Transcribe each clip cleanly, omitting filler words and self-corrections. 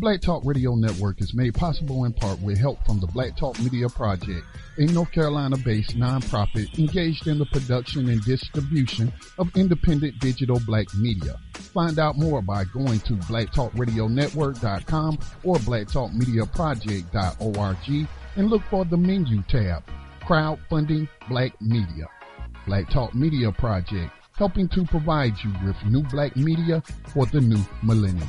Black Talk Radio Network is made possible in part with help from the Black Talk Media Project, a North Carolina-based nonprofit engaged in the production and distribution of independent digital black media. Find out more by going to blacktalkradionetwork.com or blacktalkmediaproject.org and look for the menu tab, Crowdfunding Black Media. Black Talk Media Project, helping to provide you with new black media for the new millennium.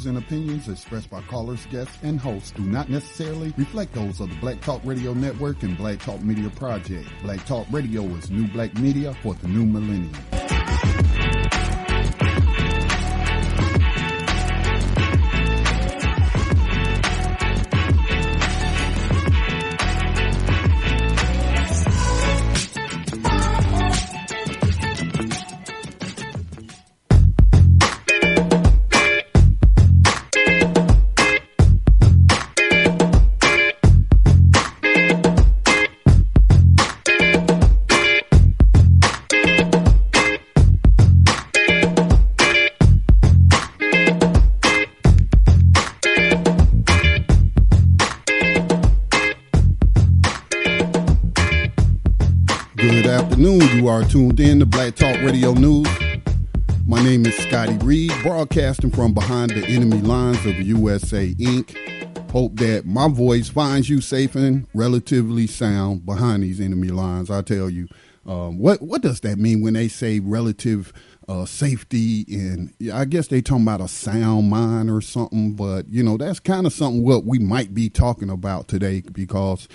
And opinions expressed by callers, guests, and hosts do not necessarily reflect those of the Black Talk Radio Network and Black Talk Media Project. Black Talk Radio is new black media for the new millennium. You are tuned in to Black Talk Radio News. My name is Scotty Reed, broadcasting from behind the enemy lines of USA Inc. Hope that my voice finds you safe and relatively sound behind these enemy lines. I tell you, what does that mean when they say relative safety? And I guess they talking about a sound mind or something, but that's kind of something what we might be talking about today, because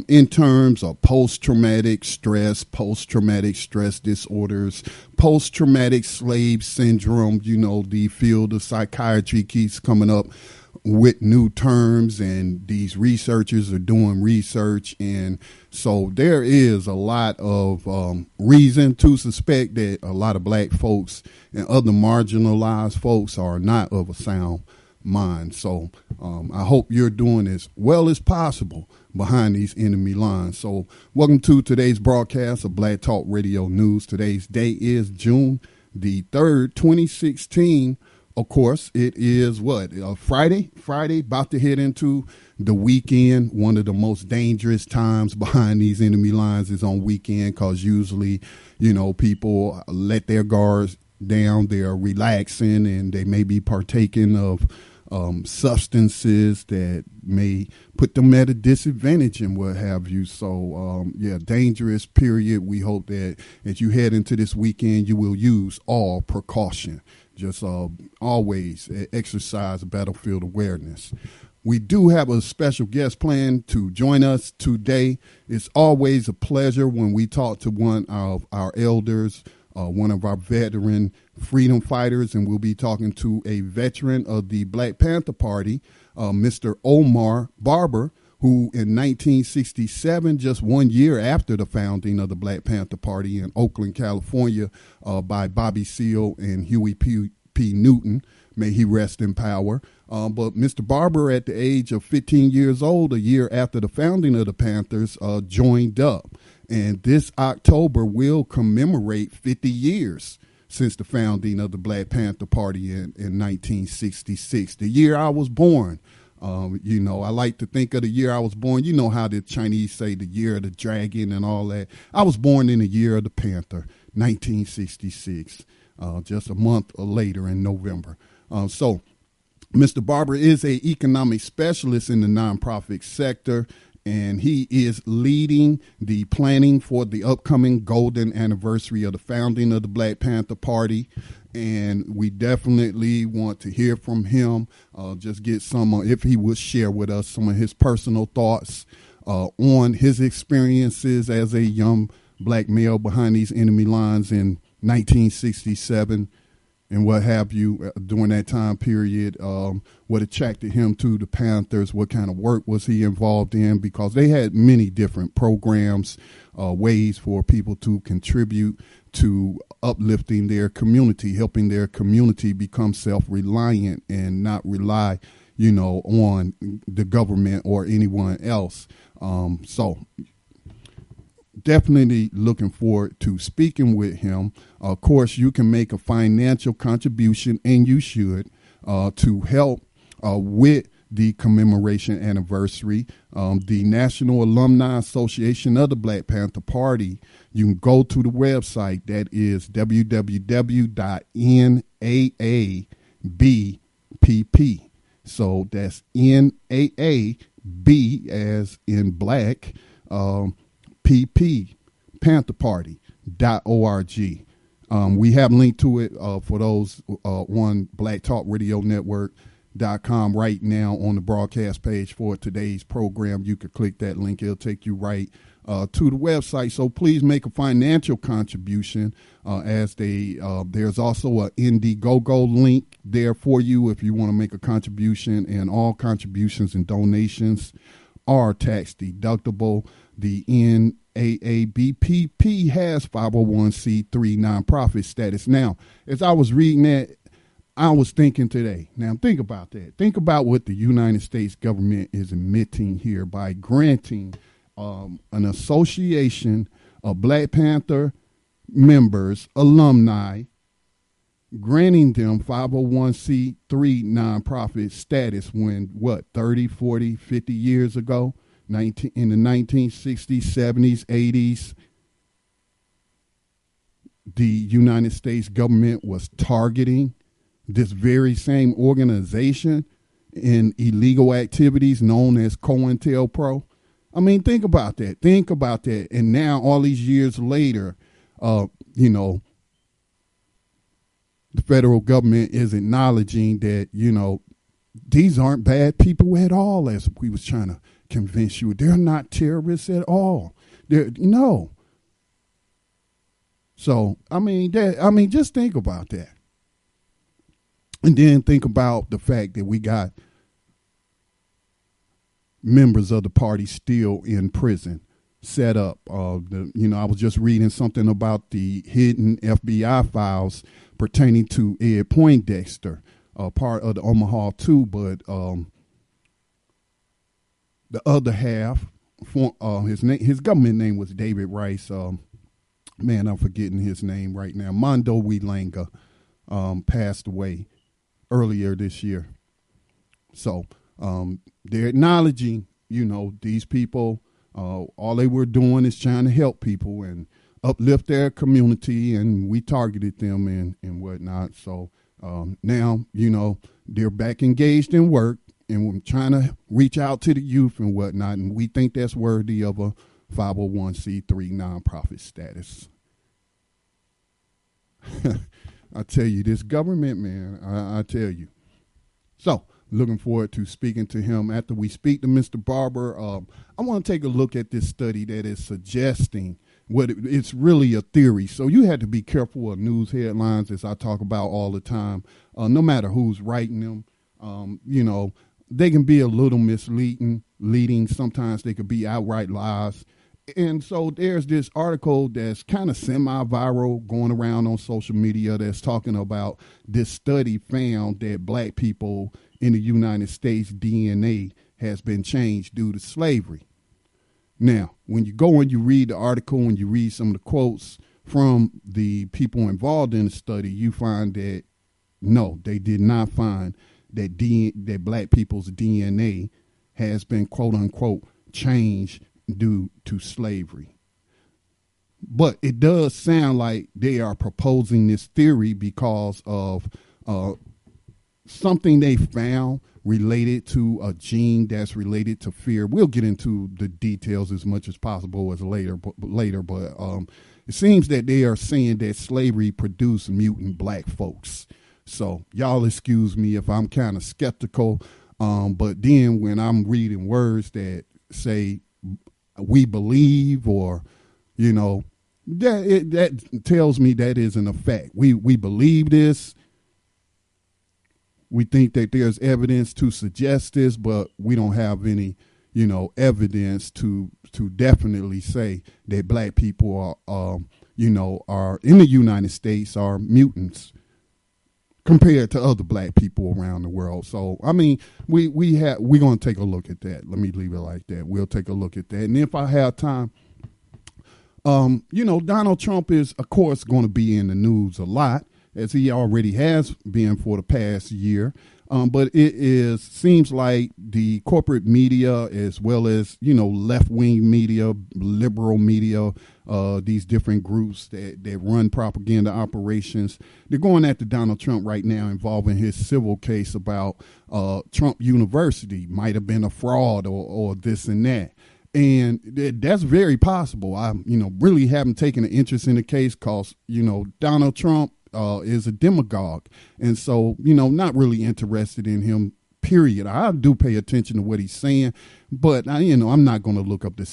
in terms of post-traumatic stress disorders, post-traumatic slave syndrome, the field of psychiatry keeps coming up with new terms, and these researchers are doing research, and so there is a lot of reason to suspect that a lot of black folks and other marginalized folks are not of a sound mind. So I hope you're doing as well as possible behind these enemy lines. So welcome to today's broadcast of Black Talk Radio News. Today's day is June the 3rd, 2016. Of course, it is Friday, about to head into the weekend. One of the most dangerous times behind these enemy lines is on weekend, because usually, people let their guards down. They're relaxing, and they may be partaking of substances that may put them at a disadvantage and what have you. So, dangerous period. We hope that as you head into this weekend, you will use all precaution. Just always exercise battlefield awareness. We do have a special guest planned to join us today. It's always a pleasure when we talk to one of our elders, one of our veteran freedom fighters, and we'll be talking to a veteran of the Black Panther Party, Mr. Omar Barbour, who in 1967, just 1 year after the founding of the Black Panther Party in Oakland, California, by Bobby Seale and Huey P. Newton, may he rest in power. But Mr. Barbour, at the age of 15 years old, a year after the founding of the Panthers, joined up. And this October will commemorate 50 years since the founding of the Black Panther Party in 1966, the year I was born. I like to think of the year I was born. You know how the Chinese say the year of the dragon and all that. I was born in the year of the Panther, 1966, just a month later in November. So Mr. Barbour is an economic specialist in the nonprofit sector, and he is leading the planning for the upcoming golden anniversary of the founding of the Black Panther Party. And we definitely want to hear from him, just get if he would share with us some of his personal thoughts on his experiences as a young black male behind these enemy lines in 1967, and what have you during that time period, what attracted him to the Panthers, what kind of work was he involved in, because they had many different programs, ways for people to contribute to uplifting their community, helping their community become self-reliant and not rely, on the government or anyone else. So definitely looking forward to speaking with him. Of course, you can make a financial contribution, and you should, to help with the commemoration anniversary. The National Alumni Association of the Black Panther Party, you can go to the website. That is www.naabpp. So that's NAAB as in black, PP, pantherparty.org. We have linked to it for those on blacktalkradionetwork.com right now on the broadcast page for today's program. You could click that link. It'll take you right to the website. So please make a financial contribution there's also a Indiegogo link there for you if you want to make a contribution, and all contributions and donations are tax deductible. The NAABPP has 501c3 nonprofit status. Now, as I was reading that, I was thinking today, now think about that. Think about what the United States government is admitting here by granting an association of Black Panther members, alumni, granting them 501c3 nonprofit status when, 30, 40, 50 years ago, in the 1960s, 70s, 80s, the United States government was targeting this very same organization in illegal activities known as COINTELPRO. I mean, think about that. Think about that. And now, all these years later, the federal government is acknowledging that, these aren't bad people at all, as we was trying to convince you. They're not terrorists at all. No. So, just think about that. And then think about the fact that we got members of the party still in prison, set up. I was just reading something about the hidden FBI files pertaining to Ed Poindexter, part of the Omaha 2, but the other half, his government name was David Rice. I'm forgetting his name right now. Mondo Wilanga passed away earlier this year. So they're acknowledging, these people, all they were doing is trying to help people and uplift their community, and we targeted them and whatnot. So now, they're back engaged in work, and we're trying to reach out to the youth and whatnot, and we think that's worthy of a 501c3 nonprofit status. I tell you, this government, man, I tell you. So, looking forward to speaking to him. After we speak to Mr. Barbour, I want to take a look at this study that is suggesting it's really a theory. So you have to be careful of news headlines, as I talk about all the time. No matter who's writing them, they can be a little misleading. Sometimes they could be outright lies. And so there's this article that's kind of semi-viral going around on social media that's talking about this study found that black people in the United States DNA has been changed due to slavery. Now, when you go and you read the article and you read some of the quotes from the people involved in the study, you find that no, they did not find that that black people's DNA has been quote unquote changed due to slavery. But it does sound like they are proposing this theory because of something they found related to a gene that's related to fear. We'll get into the details as much as possible as later, but it seems that they are saying that slavery produced mutant black folks. So y'all excuse me if I'm kind of skeptical, but then when I'm reading words that say we believe, or that tells me that isn't a fact. We believe this. We think that there's evidence to suggest this, but we don't have any, evidence to definitely say that black people are in the United States are mutants compared to other black people around the world. So, I mean, we're going to take a look at that. Let me leave it like that. We'll take a look at that. And if I have time, Donald Trump is, of course, going to be in the news a lot, as he already has been for the past year. But it seems like the corporate media, as well as, left-wing media, liberal media, these different groups that run propaganda operations, they're going after Donald Trump right now, involving his civil case about Trump University might have been a fraud or this and that. And that's very possible. I, really haven't taken an interest in the case because, Donald Trump is a demagogue. And so, not really interested in him, period. I do pay attention to what he's saying, but, I'm not going to look up to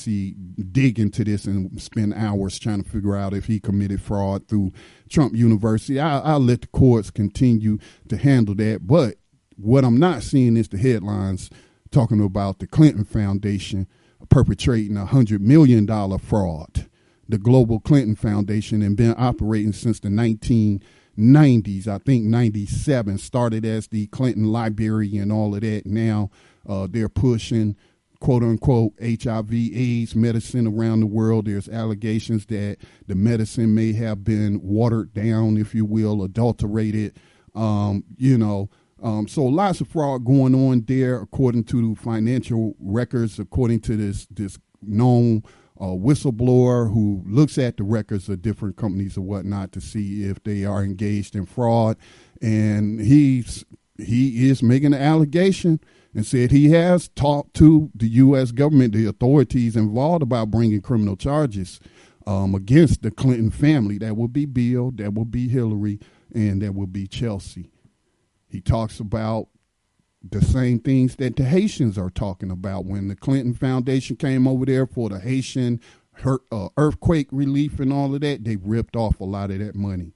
dig into this and spend hours trying to figure out if he committed fraud through Trump University. I'll let the courts continue to handle that. But what I'm not seeing is the headlines talking about the Clinton Foundation perpetrating $100 million fraud. The Global Clinton Foundation and been operating since the 1990s. I think 97 started as the Clinton Library and all of that. Now they're pushing quote unquote HIV/AIDS medicine around the world. There's allegations that the medicine may have been watered down, if you will, adulterated. So lots of fraud going on there, according to financial records, according to this known whistleblower who looks at the records of different companies or whatnot to see if they are engaged in fraud. And he is making an allegation and said he has talked to the U.S. government, the authorities involved, about bringing criminal charges against the Clinton family. That would be Bill, that would be Hillary, and that would be Chelsea. He talks about the same things that the Haitians are talking about. When the Clinton Foundation came over there for the Haitian earthquake relief and all of that, they ripped off a lot of that money.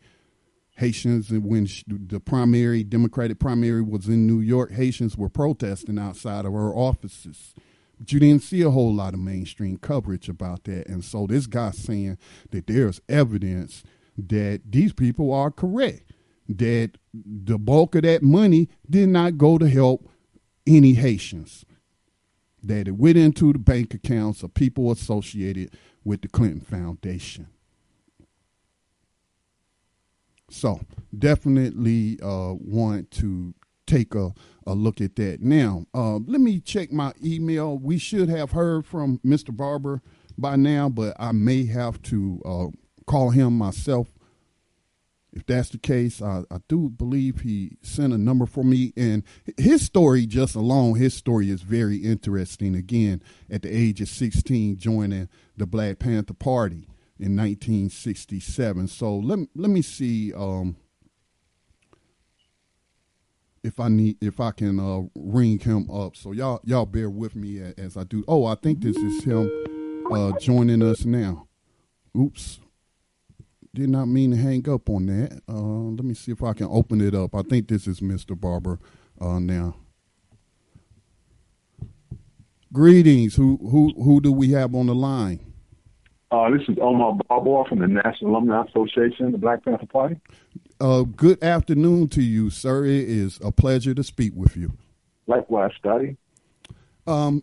Haitians, when the Democratic primary was in New York, Haitians were protesting outside of our offices. But you didn't see a whole lot of mainstream coverage about that. And so this guy's saying that there's evidence that these people are correct, that the bulk of that money did not go to help any Haitians, that it went into the bank accounts of people associated with the Clinton Foundation. So definitely want to take a look at that. Now, let me check my email. We should have heard from Mr. Barbour by now, but I may have to call him myself. If that's the case, I do believe he sent a number for me. And his story just alone, his story is very interesting. Again, at the age of 16, joining the Black Panther Party in 1967. So let me see if I can ring him up. So y'all bear with me as I do. Oh, I think this is him joining us now. Oops. Did not mean to hang up on that. Let me see if I can open it up. I think this is Mr. Barbour now. Greetings. Who do we have on the line? This is Omar Barbour from the National Alumni Association, the Black Panther Party. Good afternoon to you, sir. It is a pleasure to speak with you. Likewise, Scotty. Mr.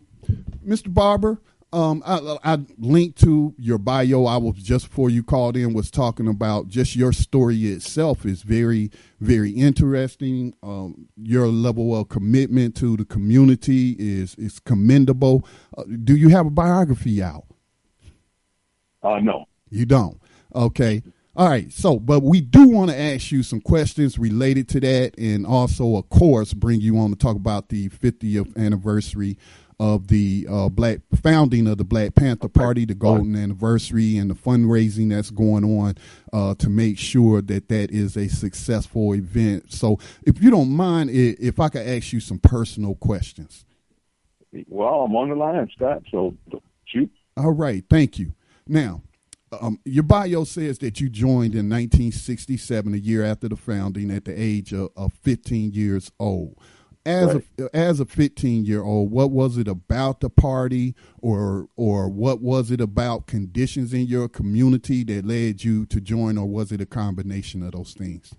Barbour, I linked to your bio. I was just before you called in was talking about just your story itself is very, very interesting. Your level of commitment to the community is commendable. Do you have a biography out? No. You don't? Okay. All right. So, but we do want to ask you some questions related to that, and also, of course, bring you on to talk about the 50th anniversary of the founding of the Black Panther Party, the golden anniversary, and the fundraising that's going on to make sure that is a successful event. So if you don't mind, if I could ask you some personal questions. Well, I'm on the line, Scott, so shoot. All right. Thank you. Now, your bio says that you joined in 1967, a year after the founding, at the age of 15 years old. As a 15-year-old, what was it about the party, or what was it about conditions in your community that led you to join, or was it a combination of those things?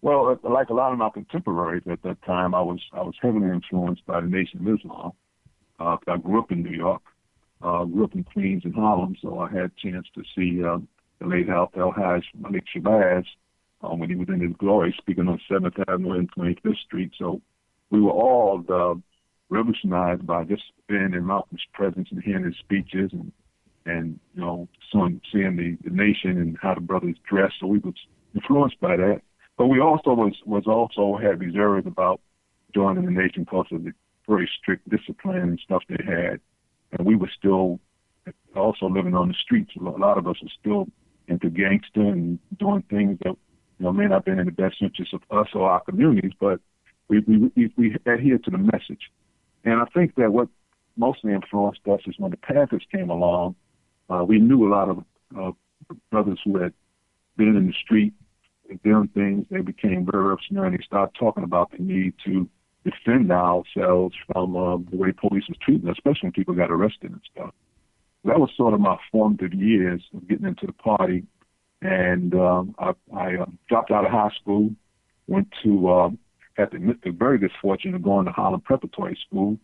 Well, like a lot of my contemporaries at that time, I was heavily influenced by the Nation of Islam. I grew up in New York, grew up in Queens and Harlem, so I had a chance to see the late El-Hajj Malik Shabazz when he was in his glory, speaking on 7th Avenue and 25th Street. So we were all revolutionized by just being in Malcolm's presence and hearing his speeches and seeing the nation and how the brothers dressed. So we was influenced by that. But we also had reserves about joining the nation because of the very strict discipline and stuff they had. And we were still also living on the streets. A lot of us were still into gangster and doing things that may not have been in the best interest of us or our communities, but we adhered to the message. And I think that what mostly influenced us is when the Panthers came along, we knew a lot of brothers who had been in the street and doing things. They became very revolutionary, and they started talking about the need to defend ourselves from the way police was treating us, especially when people got arrested and stuff. That was sort of my formative years of getting into the party. And I dropped out of high school, went to had the very good fortune of going to Harlem Preparatory School,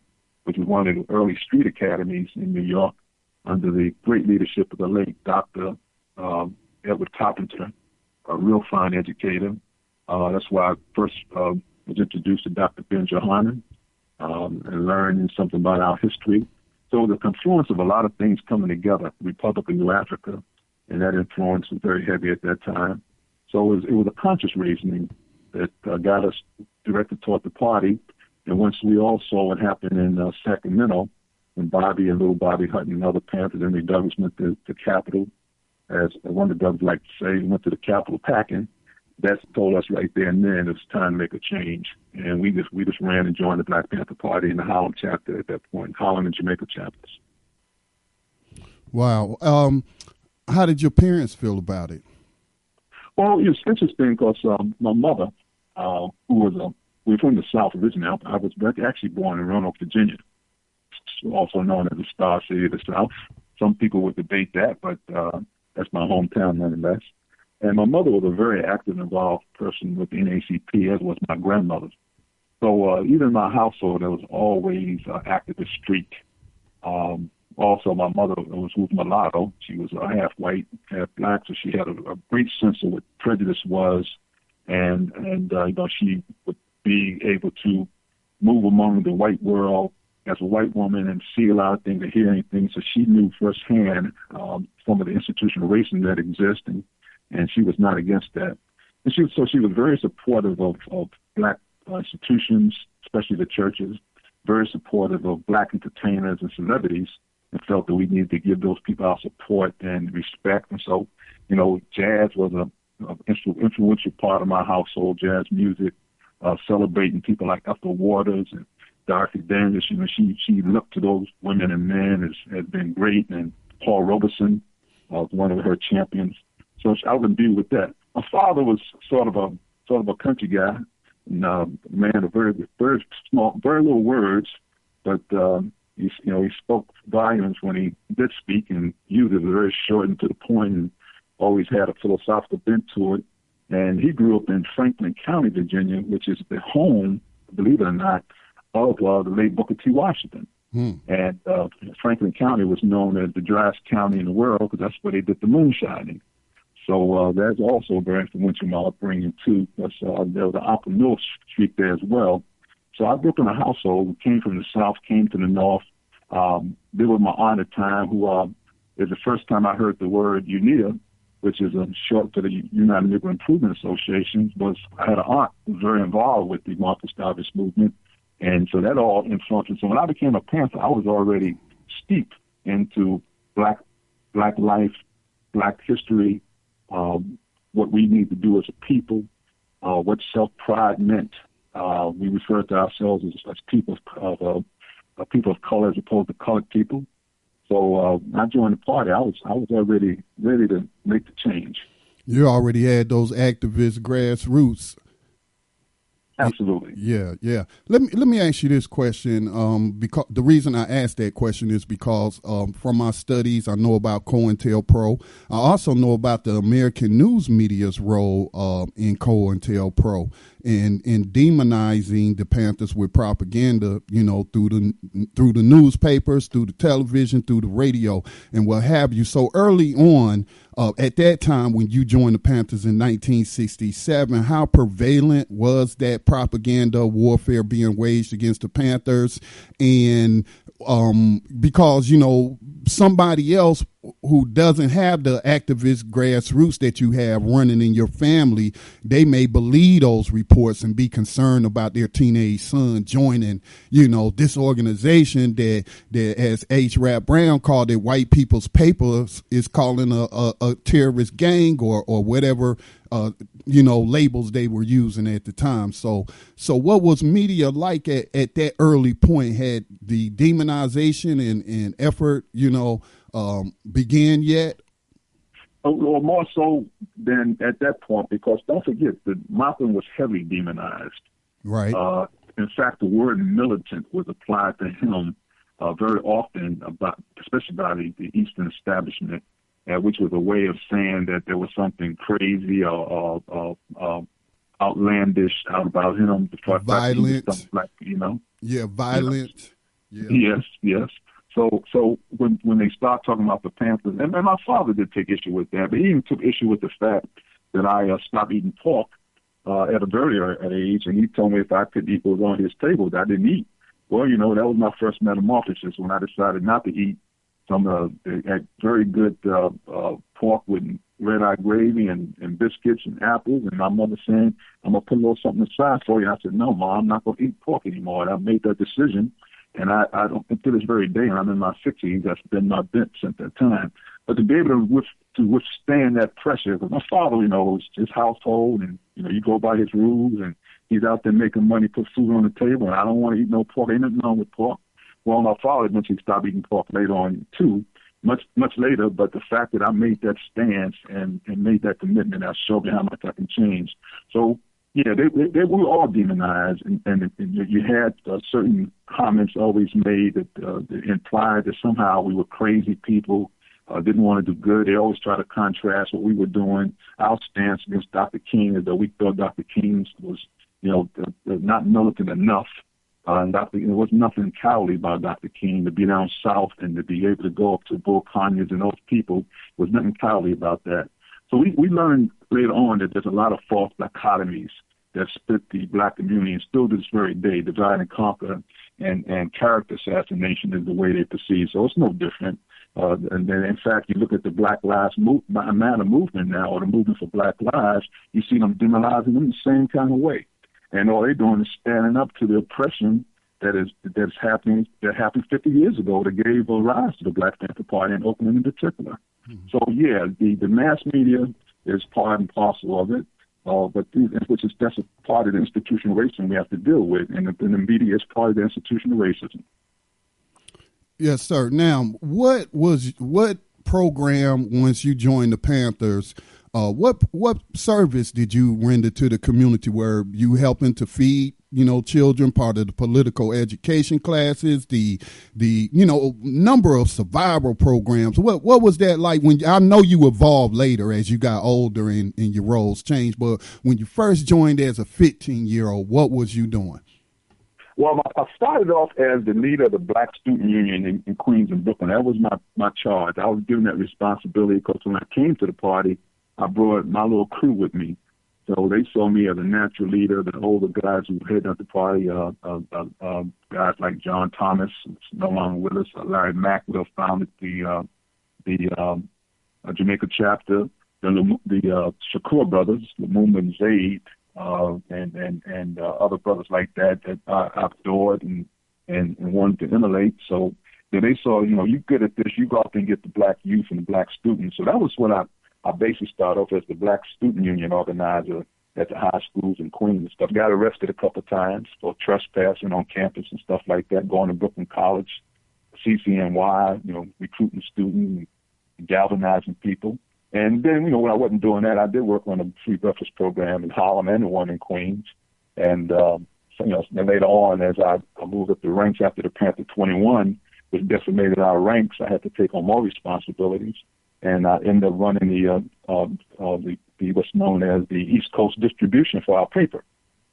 which was one of the early street academies in New York, under the great leadership of the late Dr. Edward Carpenter, a real fine educator. That's why I first was introduced to Dr. Ben Johannan and learning something about our history. So the confluence of a lot of things coming together, the Republic of New Africa, and that influence was very heavy at that time. So it was a conscious reasoning that got us directed toward the party. And once we all saw what happened in Sacramento, when Bobby and little Bobby Hutton and other Panthers and the Douglas went to the Capitol, as one of the Douglas like to say, went to the Capitol packing, that told us right there and then it was time to make a change. And we just ran and joined the Black Panther Party in the Harlem chapter at that point, Harlem and Jamaica chapters. Wow. How did your parents feel about it? Well, it was interesting because my mother, who was we're from the South originally. I was actually born in Roanoke, Virginia, also known as the Star City of the South. Some people would debate that, but that's my hometown nonetheless. And my mother was a very active, involved person with the NAACP, as was my grandmother. So even in my household, there was always activist streak. Also, my mother was mulatto. She was half white, half black, so she had a great sense of what prejudice was, and she would be able to move among the white world as a white woman and see a lot of things and hear anything. So she knew firsthand some of the institutional racism that exists, and she was not against that. And she was very supportive of black institutions, especially the churches, very supportive of black entertainers and celebrities, and felt that we needed to give those people our support and respect. And so, jazz was an influential part of my household, jazz music, celebrating people like Ethel Waters and Dorothy Dandridge. She looked to those women and men as been great, and Paul Robeson was one of her champions. So I would deal with that. My father was sort of a country guy, and a man of very small, very little words, but he spoke volumes when he did speak, and usually was very short and to the point, and always had a philosophical bent to it. And he grew up in Franklin County, Virginia, which is the home, believe it or not, of the late Booker T. Washington. And Franklin County was known as the driest county in the world because that's where they did the moonshining. So that's also very influential in my upbringing, too, because there was an Opera Mill street there as well. So I grew up in a household who came from the South, came to the North. There was my aunt at the time, who is the first time I heard the word UNITA, which is a short for the United Negro Improvement Association. I had an aunt who was very involved with the Marcus Garvey movement, and so that all influenced me. So when I became a Panther, I was already steeped into black life, black history, what we need to do as a people, what self-pride meant. We refer to ourselves as people of color as opposed to colored people. So I joined the party. I was already ready to make the change. You already had those activist grassroots. Absolutely. Yeah, yeah. Let me ask you this question. Because the reason I asked that question is because from my studies, I know about COINTELPRO. I also know about the American news media's role in COINTELPRO and in demonizing the Panthers with propaganda. You know, through the newspapers, through the television, through the radio, and what have you. So early on. At that time, when you joined the Panthers in 1967, how prevalent was that propaganda warfare being waged against the Panthers? And because, you know, somebody else who doesn't have the activist grassroots that you have running in your family, they may believe those reports and be concerned about their teenage son joining, you know, this organization that as H. Rap Brown called it, white people's papers is calling a terrorist gang or whatever, you know, labels they were using at the time. So what was media like at that early point? Had the demonization and effort, you know, began yet? Or more so than at that point, because don't forget that Malcolm was heavily demonized. Right. In fact, the word militant was applied to him very often, especially by the Eastern establishment, which was a way of saying that there was something crazy or outlandish out about him. Violent. Like, you know. Yeah, violent. You know? Yes. So when they start talking about the Panthers, and my father did take issue with that, but he even took issue with the fact that I stopped eating pork at a very early age, and he told me if I could eat what was on his table that I didn't eat. Well, you know, that was my first metamorphosis when I decided not to eat some very good pork with red-eye gravy and biscuits and apples, and my mother saying, I'm going to put a little something aside for you. I said, no, Mom, I'm not going to eat pork anymore, and I made that decision. And I don't, to this very day, and I'm in my 60s, that's been my bent since that time. But to be able to withstand that pressure, because my father, you know, was his household, and, you know, you go by his rules, and he's out there making money, put food on the table, and I don't want to eat no pork. Ain't nothing wrong with pork. Well, my father eventually stopped eating pork later on, too, much later, but the fact that I made that stance and made that commitment, I showed me how much I can change. So, yeah, they were all demonized, and you had certain comments always made that implied that somehow we were crazy people, didn't want to do good. They always try to contrast what we were doing, our stance against Dr. King, as though we thought Dr. King was, you know, not militant enough. And there was nothing cowardly about Dr. King. To be down south and to be able to go up to Bull Conyers and those people was nothing cowardly about that. So we learned later on that there's a lot of false dichotomies that split the black community, and still to this very day, divide and conquer and character assassination is the way they perceive. So it's no different. And then, in fact, you look at the Black Lives Matter movement now, or the movement for Black Lives, you see them demonizing them the same kind of way. And all they're doing is standing up to the oppression that's happened 50 years ago that gave rise to the Black Panther Party in Oakland in particular. Mm-hmm. So, yeah, the mass media is part and parcel of it. But that's a part of the institutional racism we have to deal with, and the media is part of the institutional racism. Yes, sir. Now, what program, once you joined the Panthers, what service did you render to the community? Were you helping to feed, you know, children, part of the political education classes, the you know, number of survival programs? What was that like when, I know you evolved later as you got older and your roles changed, but when you first joined as a 15-year-old, what was you doing? Well, I started off as the leader of the Black Student Union in Queens and Brooklyn. That was my charge. I was given that responsibility because when I came to the party, I brought my little crew with me. So they saw me as a natural leader. The older guys who headed up the party, guys like John Thomas, who's no longer with us, Larry Mack, who founded the Jamaica chapter, the Shakur brothers, Lumumba and Zaid, and other brothers like that I adored and wanted to emulate. So then they saw, you know, you good at this, you go out and get the black youth and the black students. So that was when I basically started off as the Black Student Union organizer at the high schools in Queens and stuff. Got arrested a couple of times for trespassing on campus and stuff like that, going to Brooklyn College. CCNY, recruiting students, galvanizing people. And then, when I wasn't doing that, I did work on a free breakfast program in Harlem and the one in Queens. And, then later on, as I moved up the ranks after the Panther 21, which decimated our ranks, I had to take on more responsibilities. And I ended up running the what's known as the East Coast distribution for our paper.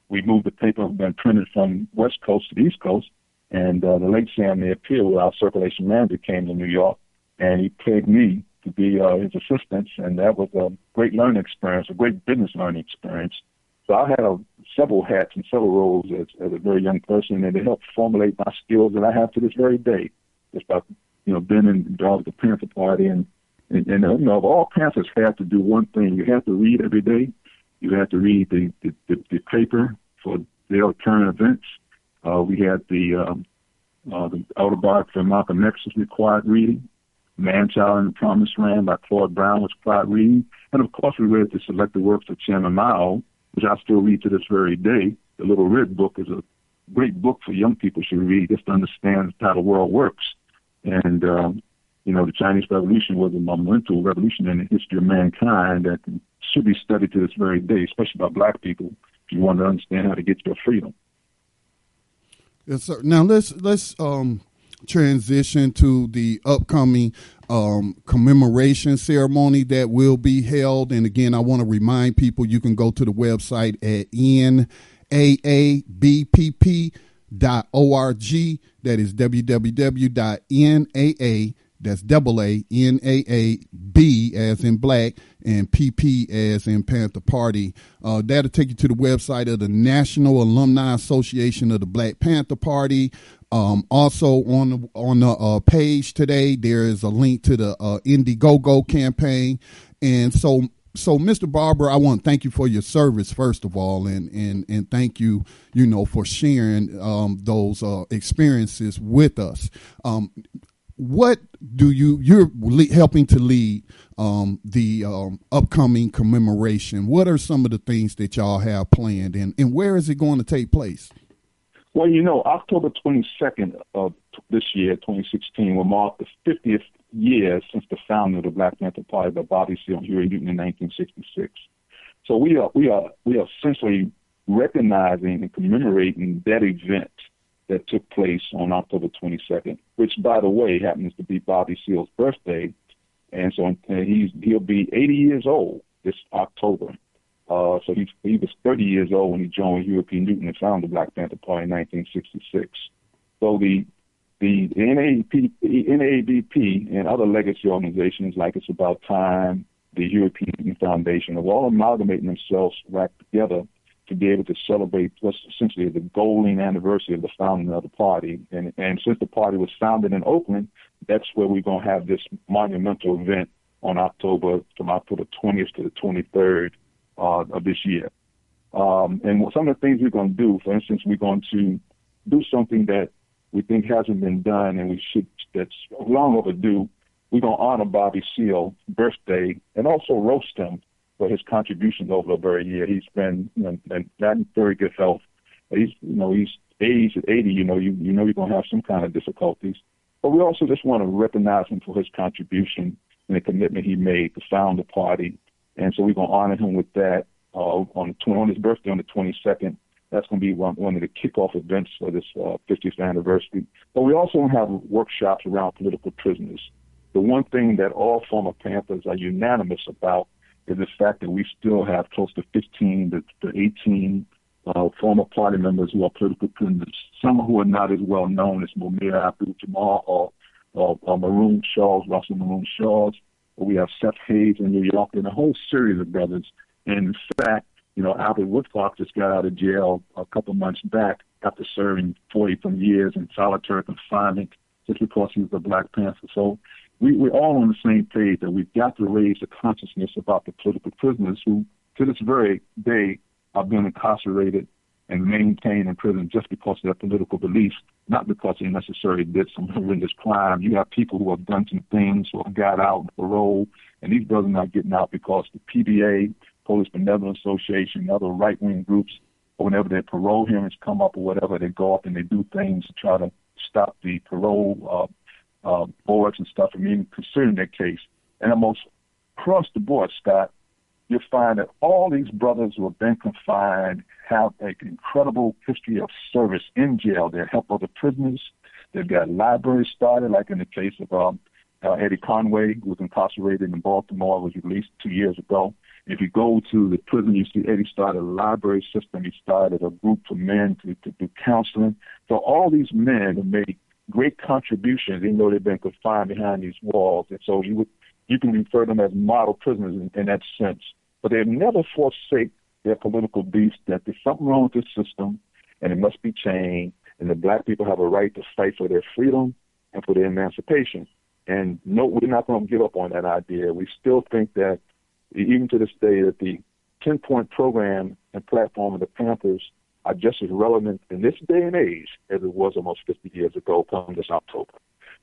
We moved the paper, been printed from West Coast to the East Coast. And the late Sam Napier, our circulation manager, came to New York, and he paid me to be his assistant, and that was a great learning experience, a great business learning experience. So I had several hats and several roles as a very young person, and it helped formulate my skills that I have to this very day. Just by being involved with the Panther Party, and all Panthers have to do one thing: you have to read every day. You have to read the paper for their current events. We had the autobiography of Malcolm X was required reading. Man-Child in the Promised Land by Claude Brown was required reading. And, of course, we read the selected works of Chairman Mao, which I still read to this very day. The Little Red Book is a great book for young people should read just to understand how the world works. And, the Chinese Revolution was a monumental revolution in the history of mankind that should be studied to this very day, especially by Black people, if you want to understand how to get your freedom. Yes, sir. Now let's transition to the upcoming commemoration ceremony that will be held. And again, I want to remind people you can go to the website at naabpp.org. That is www.naa. That's AANAAB as in Black and PP as in Panther Party. That'll take you to the website of the National Alumni Association of the Black Panther Party. Also on the page today, there is a link to the Indiegogo campaign. And so Mr. Barbour, I want to thank you for your service, first of all, and thank you, for sharing those experiences with us. What do you're helping to lead the upcoming commemoration? What are some of the things that y'all have planned, and where is it going to take place? Well, October 22nd of this year, 2016, will mark the 50th year since the founding of the Black Panther Party by Bobby Seale and Huey P. in 1966. So we are essentially recognizing and commemorating that event that took place on October 22nd, which, by the way, happens to be Bobby Seale's birthday. And so he'll be 80 years old this October. So he was 30 years old when he joined Huey P. Newton and founded the Black Panther Party in 1966. So the NAABP and other legacy organizations like It's About Time, the Huey P. Newton Foundation, are all amalgamating themselves back together to be able to celebrate what's essentially the golden anniversary of the founding of the party. And since the party was founded in Oakland, that's where we're going to have this monumental event on October 20th to the 23rd of this year. And some of the things we're going to do, for instance, we're going to do something that we think hasn't been done and that's long overdue. We're going to honor Bobby Seale's birthday and also roast him for his contributions over the very year. He's been not in very good health. He's aged at 80. You're going to have some kind of difficulties. But we also just want to recognize him for his contribution and the commitment he made to found the party. And so we're going to honor him with that on his birthday on the 22nd. That's going to be one of the kickoff events for this 50th anniversary. But we also have workshops around political prisoners. The one thing that all former Panthers are unanimous about is the fact that we still have close to 15 to 18 former party members who are political prisoners. Some who are not as well known as Mumia Abdul-Jamal or Maroon Shaw's, Russell Maroon Shaw's. We have Seth Hayes in New York and a whole series of brothers. And in fact, Albert Woodcock just got out of jail a couple months back after serving 40-some years in solitary confinement just because he was a Black Panther. So we're all on the same page that we've got to raise the consciousness about the political prisoners who, to this very day, are being incarcerated and maintained in prison just because of their political beliefs, not because they necessarily did some horrendous crime. You have people who have done some things, who have got out on parole, and these brothers are not getting out because the PBA, Police Benevolent Association, and other right-wing groups, or whenever their parole hearings come up or whatever, they go up and they do things to try to stop the parole boards and stuff from even considering their case. And almost across the board, Scott, you'll find that all these brothers who have been confined have an incredible history of service in jail. They help other prisoners. They've got libraries started, like in the case of Eddie Conway, who was incarcerated in Baltimore, was released 2 years ago. If you go to the prison, you see Eddie started a library system. He started a group for men to do counseling. So all these men have made great contributions, even though they've been confined behind these walls. And so you can refer them as model prisoners in that sense. But they've never forsake their political beliefs that there's something wrong with this system and it must be changed, and the black people have a right to fight for their freedom and for their emancipation. And no, we're not going to give up on that idea. We still think that, even to this day, that the 10-point program and platform of the Panthers are just as relevant in this day and age as it was almost 50 years ago come this October.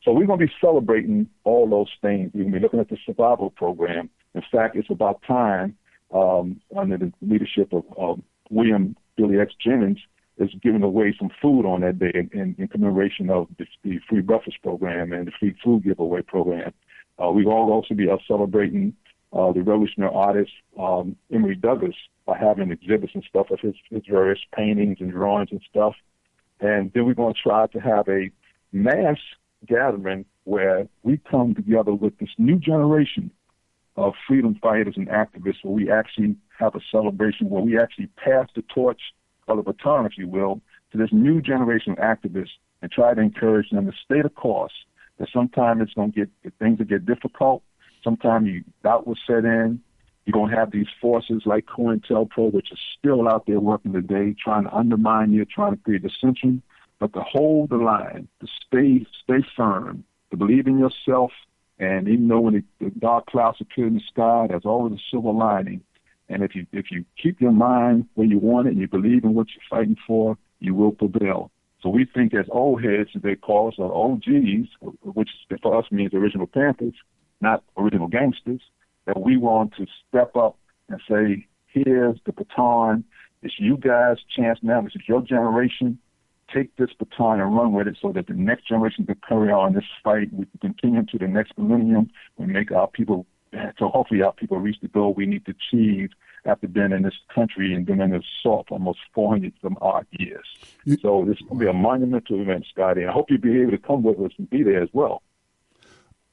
So we're going to be celebrating all those things. We're going to be looking at the survival program. In fact, it's about time, under the leadership of William Billy X. Jennings, is giving away some food on that day in commemoration of the Free Breakfast Program and the Free Food Giveaway Program. We will also be celebrating the revolutionary artist Emory Douglas by having exhibits and stuff of his various paintings and drawings and stuff. And then we're going to try to have a mass gathering where we come together with this new generation of freedom fighters and activists, where we actually have a celebration where we actually pass the torch, or the baton, if you will, to this new generation of activists and try to encourage them to stay the course. That sometimes it's going to things will get difficult. Sometimes doubt will set in. You're going to have these forces like COINTELPRO, which is still out there working today, trying to undermine you, trying to create dissension. But to hold the line, to stay firm, to believe in yourself, and even though when the dark clouds appear in the sky, there's always a silver lining. And if you keep your mind where you want it and you believe in what you're fighting for, you will prevail. So we think as old heads, as they call us, or OGs, which for us means original Panthers, not original gangsters, that we want to step up and say, here's the baton. It's you guys' chance now. This is your generation. Take this baton and run with it so that the next generation can carry on this fight. We can continue to the next millennium and make our people, so hopefully our people reach the goal we need to achieve after being in this country and being in this assault for almost 400 some odd years. So this will be a monumental event, Scotty. And I hope you'll be able to come with us and be there as well.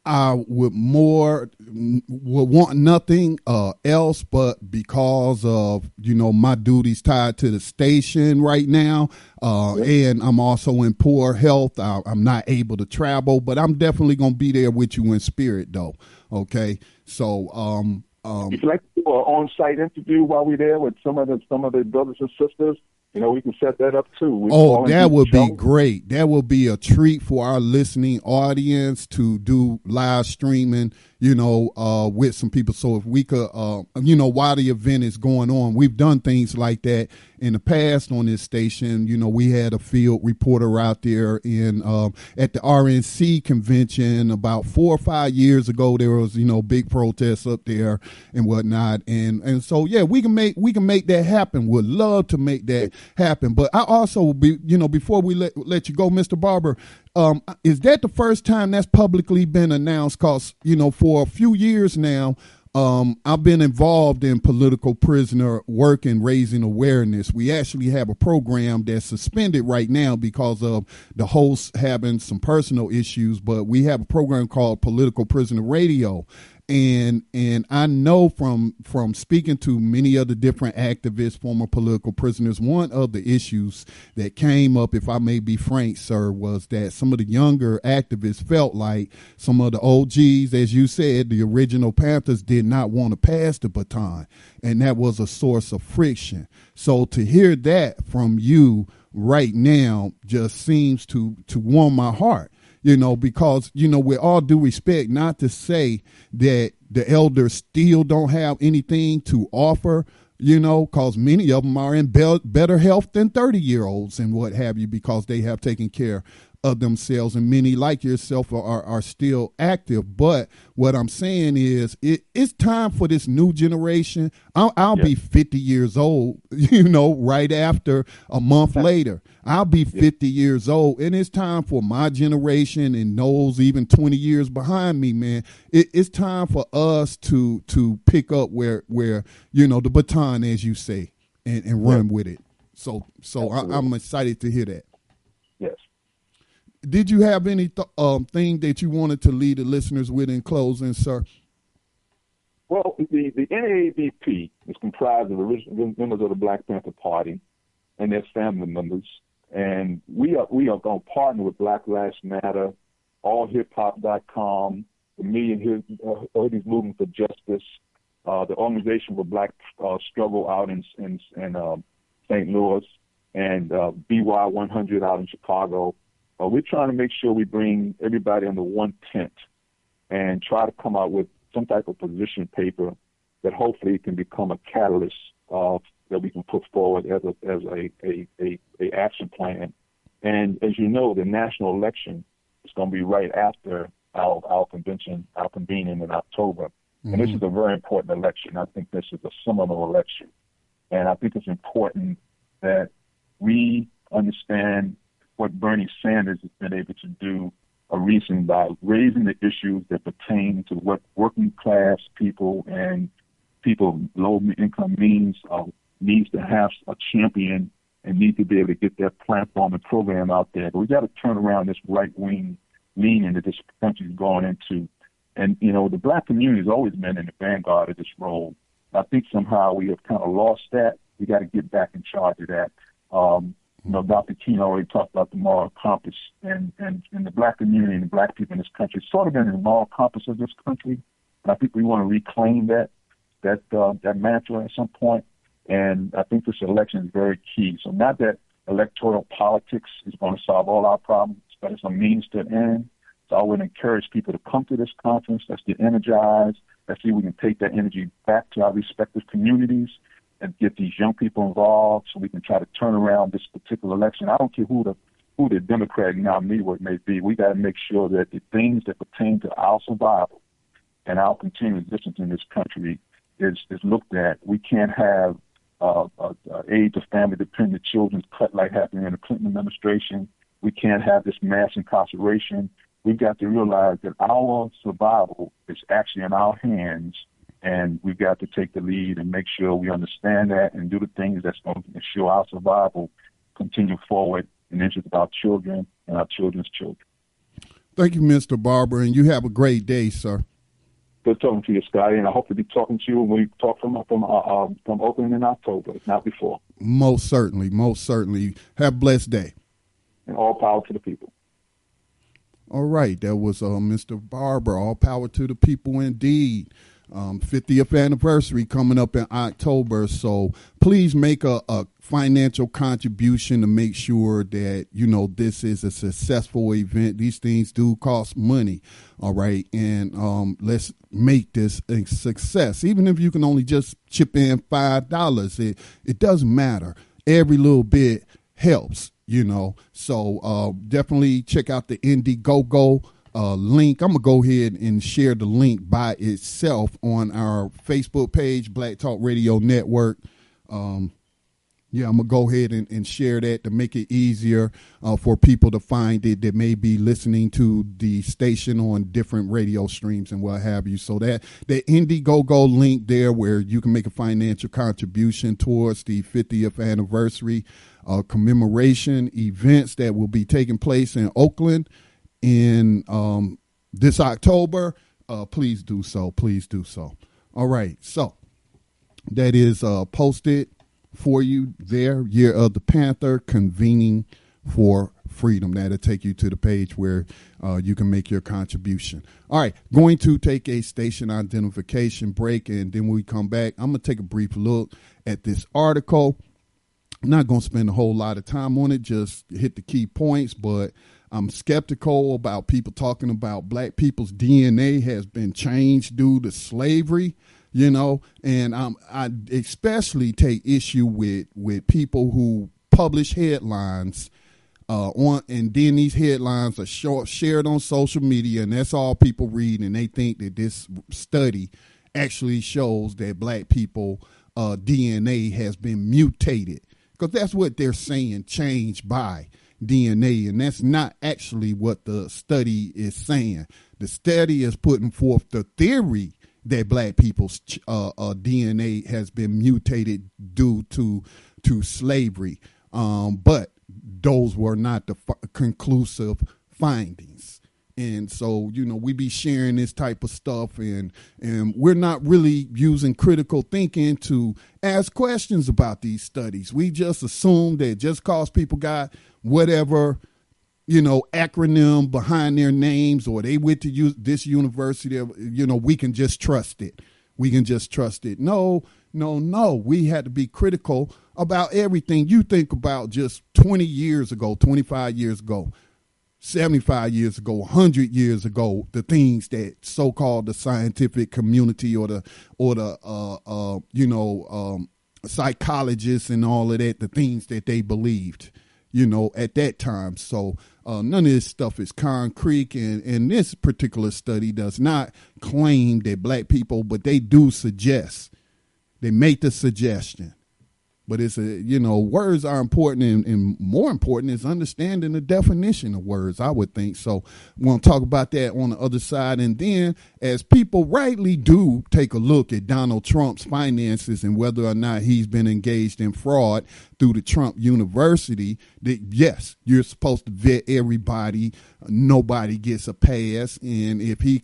I would want nothing else, but because of, my duties tied to the station right now, and I'm also in poor health, I'm not able to travel, but I'm definitely going to be there with you in spirit, though. Okay. So, if you'd like to do an on-site interview while we're there with some of the brothers and sisters, we can set that up too. That would be great. That would be a treat for our listening audience to do live streaming, with some people. So if we could, while the event is going on, we've done things like that in the past on this station. We had a field reporter out there at the RNC convention about 4 or 5 years ago. There was, big protests up there and whatnot. And so, yeah, we can make that happen. Would love to make that happen. But I also before we let you go, Mr. Barbour, is that the first time that's publicly been announced? Because, for a few years now, I've been involved in political prisoner work and raising awareness. We actually have a program that's suspended right now because of the host having some personal issues, but we have a program called Political Prisoner Radio. And I know from speaking to many of the different activists, former political prisoners, one of the issues that came up, if I may be frank, sir, was that some of the younger activists felt like some of the OGs, as you said, the original Panthers, did not want to pass the baton. And that was a source of friction. So to hear that from you right now just seems to warm my heart. Because, with all due respect, not to say that the elders still don't have anything to offer, because many of them are in better health than 30-year-olds and what have you, because they have taken care of themselves, and many like yourself are still active. But what I'm saying is it's time for this new generation. I'll be 50 years old, right after a month later. I'll be 50 years old, and it's time for my generation and those even 20 years behind me, man. It's time for us to pick up where the baton, as you say, and run with it. So I'm excited to hear that. Yes. Did you have any thing that you wanted to leave the listeners with in closing, sir? Well, the NAABP is comprised of original members of the Black Panther Party and their family members, and we are going to partner with Black Lives Matter, allhiphop.com, the Million Hoodies Movement for Justice, the Organization for Black Struggle out in St. Louis, and BY100 out in Chicago. We're trying to make sure we bring everybody under one tent and try to come out with some type of position paper that hopefully can become a catalyst that we can put forward as a action plan. And as you know, the national election is going to be right after our convention, our convening in October. Mm-hmm. And this is a very important election. I think this is a seminal election. And I think it's important that we understand what Bernie Sanders has been able to do recently by raising the issues that pertain to what working class people and people low income means needs to have a champion and need to be able to get their platform and program out there. But we got to turn around this right wing leaning that this country's going into. And the Black community has always been in the vanguard of this role. I think somehow we have kind of lost that. We got to get back in charge of that. Dr. King already talked about the moral compass, and the Black community and the Black people in this country sort of been the moral compass of this country. And I think we want to reclaim that mantra at some point. And I think this election is very key. So not that electoral politics is going to solve all our problems, but it's a means to an end. So I would encourage people to come to this conference. Let's get energized. Let's see if we can take that energy back to our respective communities and get these young people involved so we can try to turn around this particular election. I don't care who the Democratic nominee may be. We got to make sure that the things that pertain to our survival and our continued existence in this country is looked at. We can't have aid to family-dependent children cut like happened in the Clinton administration. We can't have this mass incarceration. We've got to realize that our survival is actually in our hands, and we've got to take the lead and make sure we understand that and do the things that's going to ensure our survival continue forward in the interest of our children and our children's children. Thank you, Mr. Barbour, and you have a great day, sir. Good talking to you, Scotty, and I hope to be talking to you when we talk from Oakland in October, if not before. Most certainly. Have a blessed day. And all power to the people. All right, that was Mr. Barbour. All power to the people indeed. 50th anniversary coming up in October, so please make a financial contribution to make sure that this is a successful event. These things do cost money, all right, and let's make this a success. Even if you can only just chip in $5, it doesn't matter. Every little bit helps, so definitely check out the Indiegogo link. I'm gonna go ahead and share the link by itself on our Facebook page, Black Talk Radio Network. I'm gonna go ahead and share that to make it easier for people to find it that may be listening to the station on different radio streams and what have you. So that the Indiegogo link there, where you can make a financial contribution towards the 50th anniversary commemoration events that will be taking place in Oakland in this October. Please do so. All right, so that is posted for you there. Year of the Panther, convening for freedom. That'll take you to the page where you can make your contribution. All right, going to take a station identification break, and then when we come back, I'm going to take a brief look at this article. I'm not going to spend a whole lot of time on it, just hit the key points, but I'm skeptical about people talking about black people's DNA has been changed due to slavery, and I especially take issue with people who publish headlines and then these headlines are shared on social media, and that's all people read, and they think that this study actually shows that black people DNA has been mutated, because that's what they're saying, changed by DNA, and that's not actually what the study is saying. The study is putting forth the theory that black people's DNA has been mutated due to slavery, but those were not the conclusive findings. And so, we be sharing this type of stuff, and we're not really using critical thinking to ask questions about these studies. We just assume that just cause people got whatever, acronym behind their names, or they went to this university, we can just trust it. We can just trust it. No. We had to be critical about everything. You think about just 20 years ago, 25 years ago, 75 years ago, 100 years ago, the things that so-called the scientific community or the psychologists and all of that, the things that they believed, at that time. So none of this stuff is concrete, and this particular study does not claim that black people, but they do suggest, they make the suggestion. But it's words are important, and more important is understanding the definition of words, I would think. So we're going to talk about that on the other side. And then, as people rightly do take a look at Donald Trump's finances and whether or not he's been engaged in fraud through the Trump University, that yes, you're supposed to vet everybody. Nobody gets a pass. And if he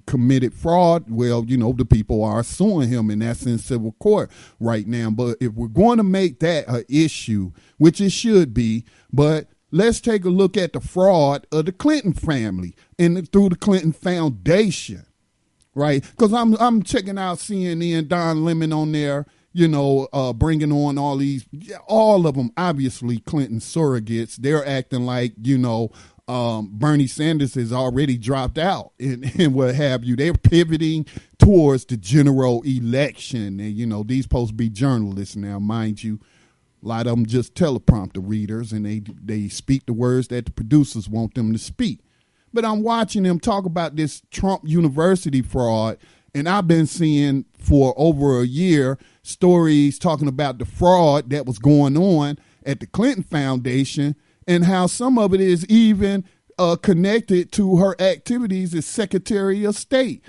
committed fraud, well, the people are suing him, and that's in civil court right now. But if we're going to make that an issue, which it should be, but let's take a look at the fraud of the Clinton family and through the Clinton Foundation, right? Because I'm checking out CNN, Don Lemon on there, bringing on all of them, obviously Clinton surrogates. They're acting like, Bernie Sanders has already dropped out and what have you. They're pivoting towards the general election. And, these supposed to be journalists now, mind you. A lot of them just teleprompter readers, and they speak the words that the producers want them to speak. But I'm watching them talk about this Trump University fraud, and I've been seeing for over a year stories talking about the fraud that was going on at the Clinton Foundation, and how some of it is even connected to her activities as Secretary of State,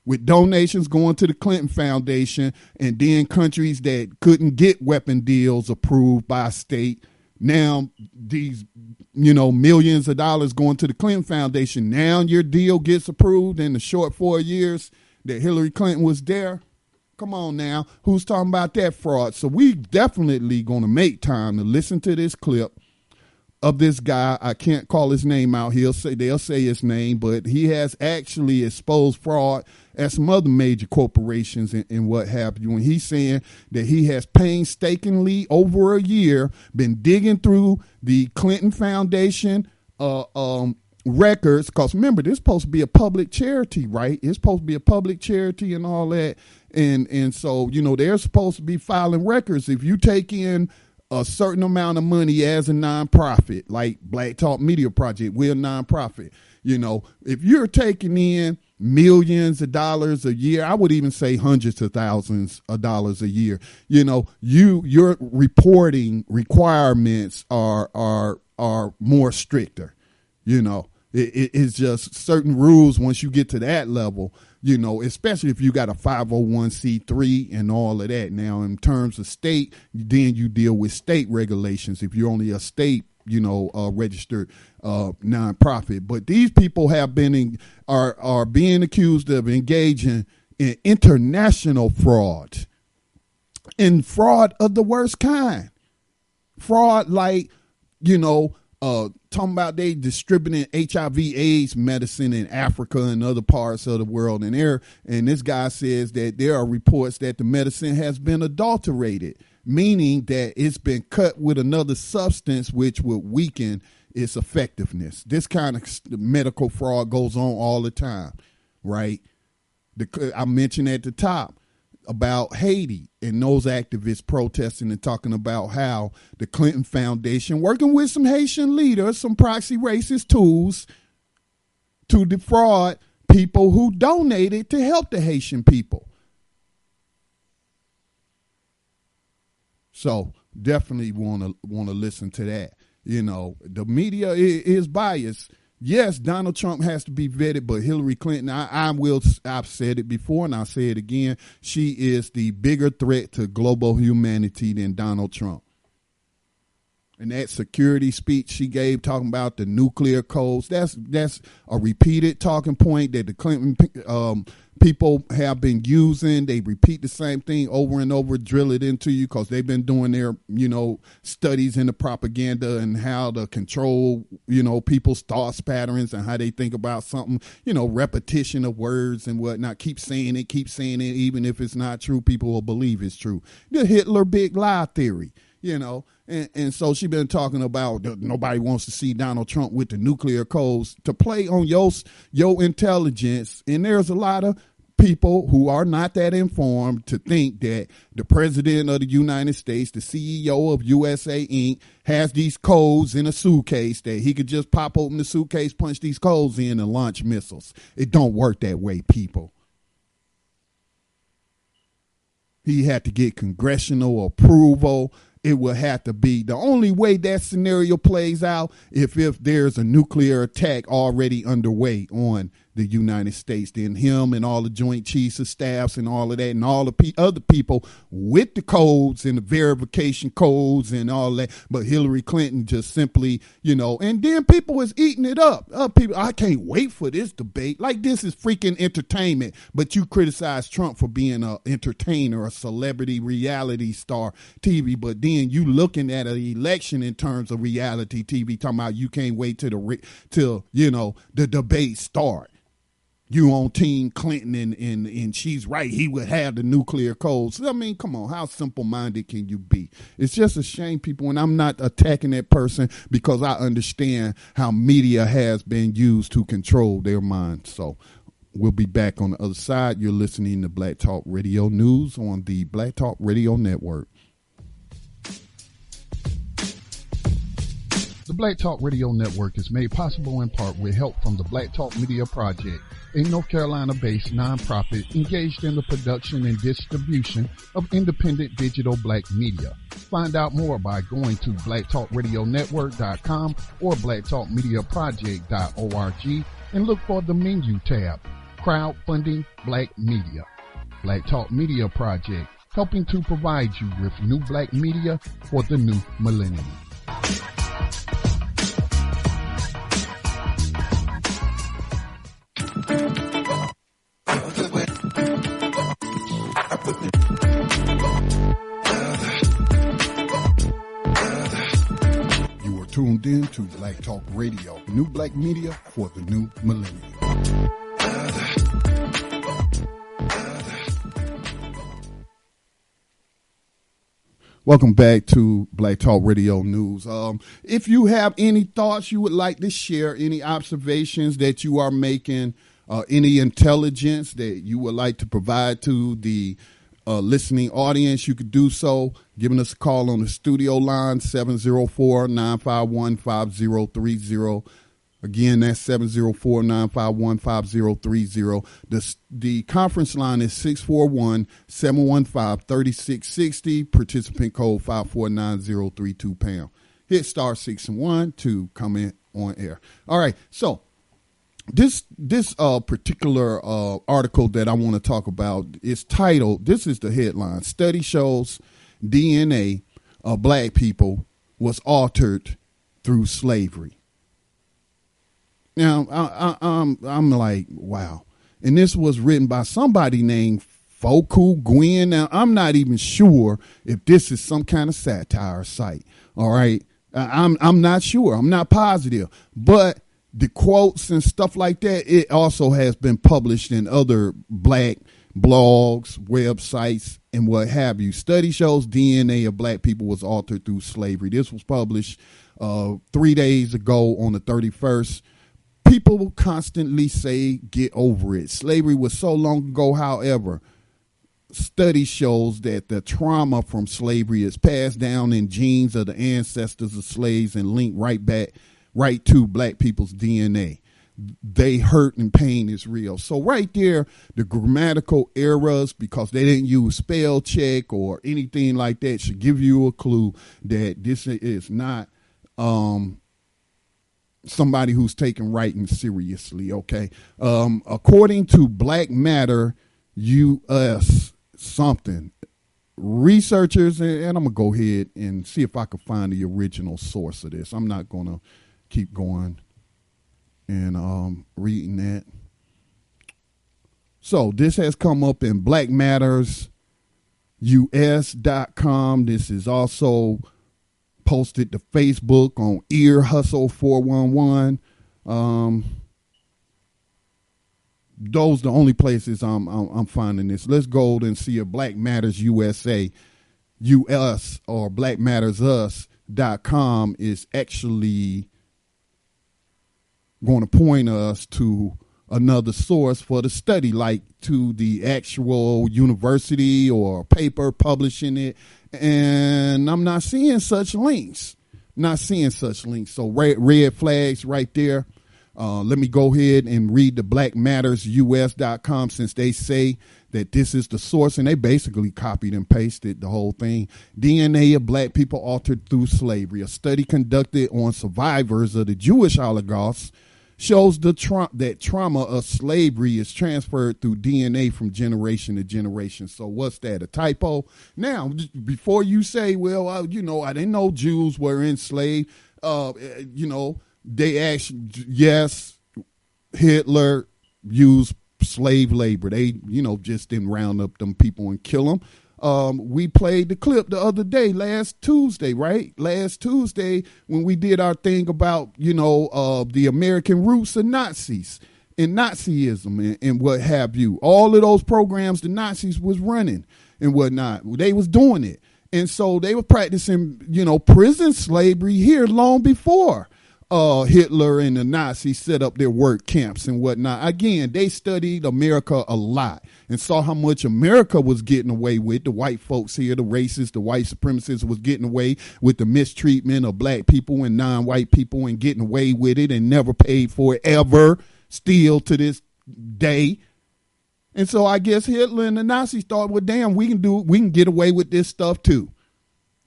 with donations going to the Clinton Foundation, and then countries that couldn't get weapon deals approved by state. Now these, millions of dollars going to the Clinton Foundation. Now your deal gets approved in the short 4 years that Hillary Clinton was there. Come on now. Who's talking about that fraud? So we definitely going to make time to listen to this clip of this guy. I can't call his name out. They'll say his name, but he has actually exposed fraud at some other major corporations and what have you. And he's saying that he has painstakingly over a year been digging through the Clinton Foundation records, because remember, this is supposed to be a public charity, right? It's supposed to be a public charity and all that. And so, they're supposed to be filing records. If you take in a certain amount of money as a nonprofit, like Black Talk Media Project, we're a nonprofit. If you're taking in millions of dollars a year, I would even say hundreds of thousands of dollars a year, your reporting requirements are more stricter. It's just certain rules once you get to that level, especially if you got a 501c3 and all of that. Now, in terms of state, then you deal with state regulations if you're only a state, registered nonprofit. But these people have are being accused of engaging in international fraud, and fraud of the worst kind. Fraud like, talking about they distributing HIV/AIDS medicine in Africa and other parts of the world, and this guy says that there are reports that the medicine has been adulterated, meaning that it's been cut with another substance which would weaken its effectiveness. This kind of medical fraud goes on all the time, right? I mentioned at the top, about Haiti and those activists protesting and talking about how the Clinton Foundation, working with some Haitian leaders, some proxy racist tools to defraud people who donated to help the Haitian people. So definitely want to listen to that. You know, the media is biased. Yes, Donald Trump has to be vetted, but Hillary Clinton, I've said it before and I'll say it again, she is the bigger threat to global humanity than Donald Trump. And that security speech she gave talking about the nuclear codes, that's a repeated talking point that the Clinton people have been using. They repeat the same thing over and over, drill it into you because they've been doing their, studies in the propaganda and how to control, people's thoughts patterns and how they think about something, repetition of words and whatnot. Keep saying it. Even if it's not true, people will believe it's true. The Hitler big lie theory. And so she's been talking about nobody wants to see Donald Trump with the nuclear codes to play on your intelligence. And there's a lot of people who are not that informed to think that the president of the United States, the CEO of USA Inc., has these codes in a suitcase that he could just pop open the suitcase, punch these codes in and launch missiles. It don't work that way, people. He had to get congressional approval. It will have to be the only way that scenario plays out if there's a nuclear attack already underway on the United States. Then him and all the Joint Chiefs of Staffs and all of that and all the other people with the codes and the verification codes and all that. But Hillary Clinton just simply, and then people is eating it up. People, I can't wait for this debate. Like this is freaking entertainment. But you criticize Trump for being an entertainer, a celebrity reality star TV. But then you looking at an election in terms of reality TV, talking about you can't wait till the debate start. You on Team Clinton and she's right. He would have the nuclear codes. I mean, come on. How simple-minded can you be? It's just a shame, people. And I'm not attacking that person because I understand how media has been used to control their minds. So we'll be back on the other side. You're listening to Black Talk Radio News on the Black Talk Radio Network. The Black Talk Radio Network is made possible in part with help from the Black Talk Media Project, a North Carolina-based nonprofit engaged in the production and distribution of independent digital black media. Find out more by going to blacktalkradionetwork.com or blacktalkmediaproject.org and look for the menu tab, Crowdfunding Black Media. Black Talk Media Project, helping to provide you with new black media for the new millennium. You are tuned in to Black Talk Radio, new black media for the new millennium. Welcome back to Black Talk Radio News. If you have any thoughts you would like to share, any observations that you are making, any intelligence that you would like to provide to the listening audience, you could do so giving us a call on the studio line, 704-951-5030. Again, that's 704-951-5030. The conference line is 641-715-3660. Participant code 549-032 #. Hit star 6 and 1 to come in on air. All right, so this particular article that I want to talk about is titled, this is the headline, Study Shows DNA of Black People was Altered Through Slavery. Now, I'm like, wow. And this was written by somebody named Foku Gwen. Now, I'm not even sure if this is some kind of satire site. All right. I'm not sure. I'm not positive. But the quotes and stuff like that, it also has been published in other black blogs, websites, and what have you. Study shows DNA of black people was altered through slavery. This was published 3 days ago on the 31st. People will constantly say, get over it. Slavery was so long ago, however, study shows that the trauma from slavery is passed down in genes of the ancestors of slaves and linked right to black people's DNA. They hurt and pain is real. So right there, the grammatical errors, because they didn't use spell check or anything like that, should give you a clue that this is not somebody who's taking writing seriously, okay? According to Black Matter US something, researchers, and I'm going to go ahead and see if I can find the original source of this. I'm not going to keep going and reading that. So this has come up in blackmattersus.com. This is also posted to Facebook on Ear Hustle 411. Those are the only places I'm finding this. Let's go and see if Black Matters USA US or blackmattersus.com is actually going to point us to another source for the study, like to the actual university or paper publishing it. And I'm not seeing such links. So red flags right there. Let me go ahead and read the blackmattersus.com, since they say that this is the source, and they basically copied and pasted the whole thing. DNA of black people altered through slavery. A study conducted on survivors of the Jewish Holocaust shows that trauma of slavery is transferred through DNA from generation to generation. So what's that, a typo? Now, before you say, well, I didn't know Jews were enslaved, they actually, yes, Hitler used slave labor. They, just didn't round up them people and kill them. We played the clip the other day, last Tuesday, right? Last Tuesday, when we did our thing about, the American roots of Nazis and Nazism and what have you. All of those programs the Nazis was running and whatnot, they was doing it. And so they were practicing, prison slavery here long before Hitler and the Nazis set up their work camps and whatnot. Again, they studied America a lot and saw how much America was getting away with. The white folks here, the racists, the white supremacists was getting away with the mistreatment of black people and non-white people and getting away with it and never paid for it ever, still to this day. And so I guess Hitler and the Nazis thought, well, damn, we can get away with this stuff too.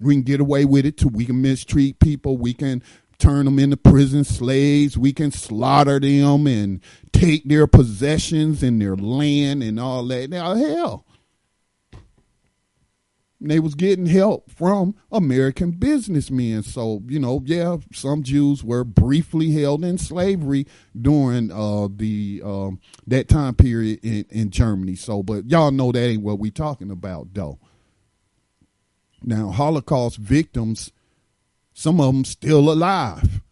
We can get away with it too. We can mistreat people. We can turn them into prison slaves. We can slaughter them and take their possessions and their land and all that. Now, hell, they was getting help from American businessmen. So, some Jews were briefly held in slavery during that time period in Germany. So, but y'all know that ain't what we talking about, though. Now, Holocaust victims, some of them still alive.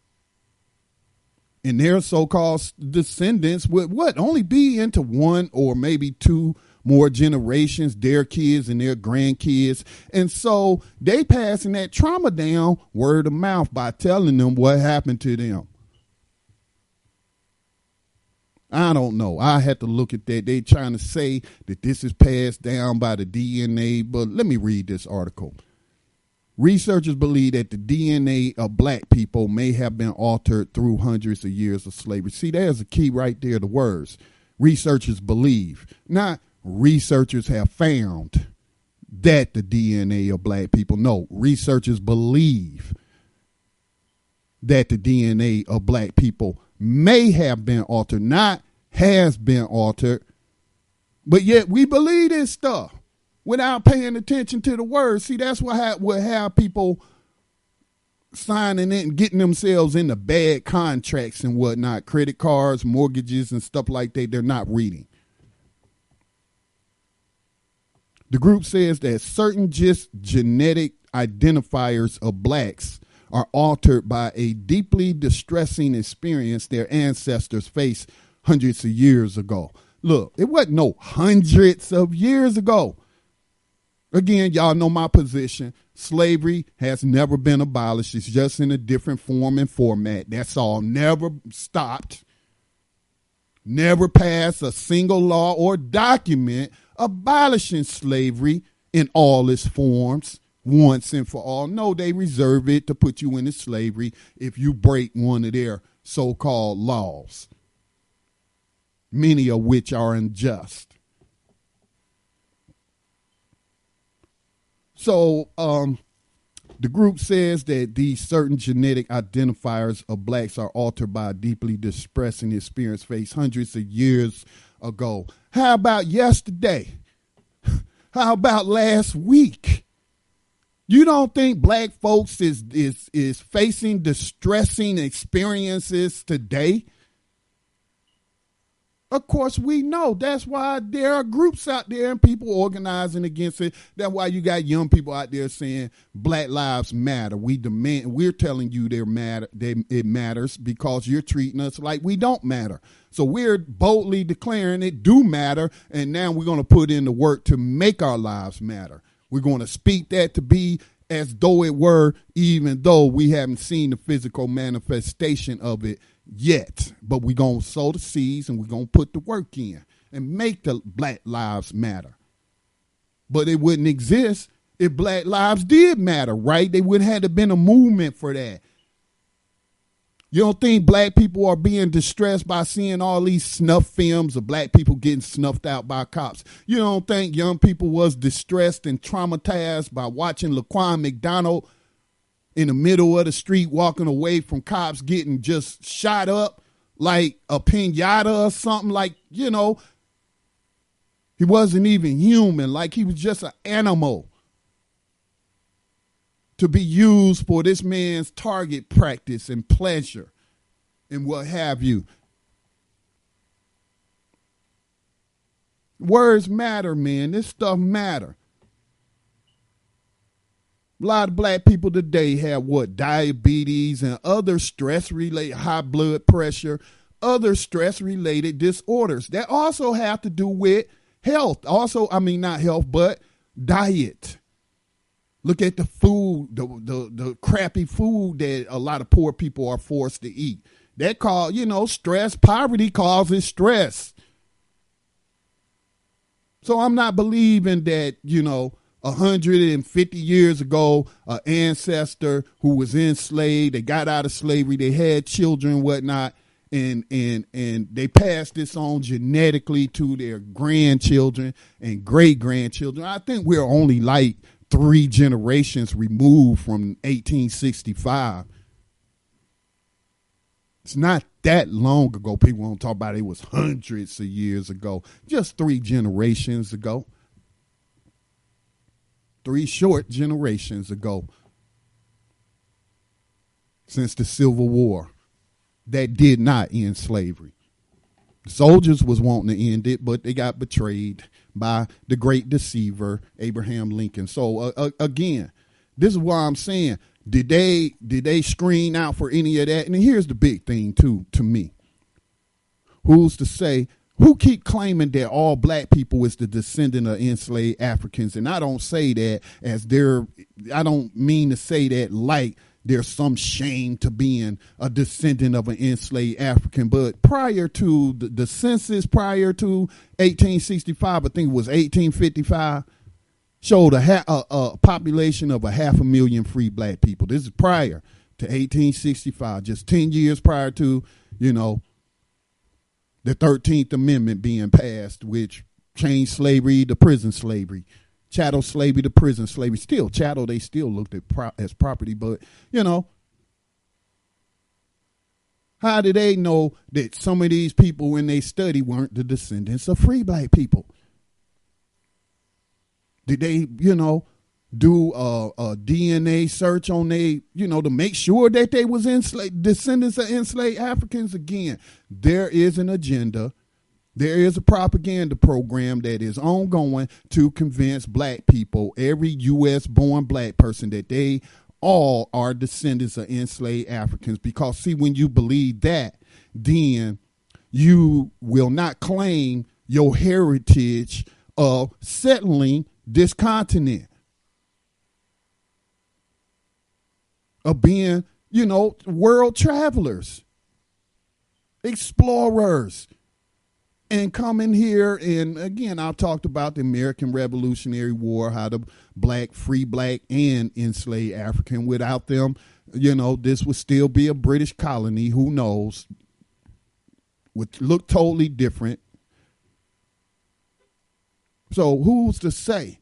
And their so-called descendants would only be into one or maybe two more generations, their kids and their grandkids. And so they passing that trauma down word of mouth by telling them what happened to them. I don't know. I had to look at that. They trying to say that this is passed down by the DNA, but let me read this article. Researchers believe that the DNA of black people may have been altered through hundreds of years of slavery. See, there's a key right there, the words. Researchers believe. Not researchers have found that the DNA of black people. No, researchers believe that the DNA of black people may have been altered, not has been altered, but yet we believe this stuff without paying attention to the words. See, that's what have people signing it and getting themselves into bad contracts and whatnot, credit cards, mortgages, and stuff like that they're not reading. The group says that certain genetic identifiers of blacks are altered by a deeply distressing experience their ancestors faced hundreds of years ago. Look, it wasn't no hundreds of years ago. Again, y'all know my position. Slavery has never been abolished. It's just in a different form and format. That's all. Never stopped. Never passed a single law or document abolishing slavery in all its forms once and for all. No, they reserve it to put you into slavery if you break one of their so-called laws, many of which are unjust. So the group says that these certain genetic identifiers of blacks are altered by a deeply distressing experience faced hundreds of years ago. How about yesterday? How about last week? You don't think black folks is facing distressing experiences today? Of course, we know. That's why there are groups out there and people organizing against it. That's why you got young people out there saying Black Lives Matter. We're telling you it matters because you're treating us like we don't matter. So we're boldly declaring it do matter, and now we're going to put in the work to make our lives matter. We're going to speak that to be as though it were, even though we haven't seen the physical manifestation of it yet. But we're going to sow the seeds and we're going to put the work in and make the Black Lives matter. But it wouldn't exist if Black Lives did matter, right? They wouldn't have been a movement for that. You don't think black people are being distressed by seeing all these snuff films of black people getting snuffed out by cops? You don't think young people was distressed and traumatized by watching Laquan McDonald in the middle of the street walking away from cops getting just shot up like a pinata or something? Like, you know, he wasn't even human, like he was just an animal to be used for this man's target practice and pleasure and what have you. Words matter, man. This stuff matter. A lot of black people today have diabetes and other stress-related high blood pressure, other stress-related disorders that also have to do with health. Not health, but diet. Look at the food, the crappy food that a lot of poor people are forced to eat. That stress, poverty causes stress. So I'm not believing that, 150 years ago, an ancestor who was enslaved, they got out of slavery, they had children and whatnot, and they passed this on genetically to their grandchildren and great-grandchildren. I think we're only like 3 generations removed from 1865. It's not that long ago. People won't talk about it was hundreds of years ago. Just 3 generations ago. 3 short generations ago. Since the Civil War. That did not end slavery. The soldiers was wanting to end it, but they got betrayed by the great deceiver, Abraham Lincoln. So again, this is why I'm saying, did they screen out for any of that? And here's the big thing too, to me. Who keep claiming that all black people is the descendant of enslaved Africans? And I don't say that I don't mean to say that like there's some shame to being a descendant of an enslaved African. But prior to the census, prior to 1865, I think it was 1855, showed a population of 500,000 free black people. This is prior to 1865, just 10 years prior to, the 13th Amendment being passed, which changed slavery to prison slavery. Chattel slavery to prison slavery. Still, chattel, they still looked at as property, but, how do they know that some of these people, when they study, weren't the descendants of free black people? Did they, do a DNA search on to make sure that they was descendants of enslaved Africans? Again, there is an agenda. There is a propaganda program that is ongoing to convince black people, every U.S.-born black person, that they all are descendants of enslaved Africans. Because, see, when you believe that, then you will not claim your heritage of settling this continent, of being, world travelers, explorers, and come in here. And again, I've talked about the American Revolutionary War, how the free black and enslaved African. Without them, this would still be a British colony. Who knows? Would look totally different. So who's to say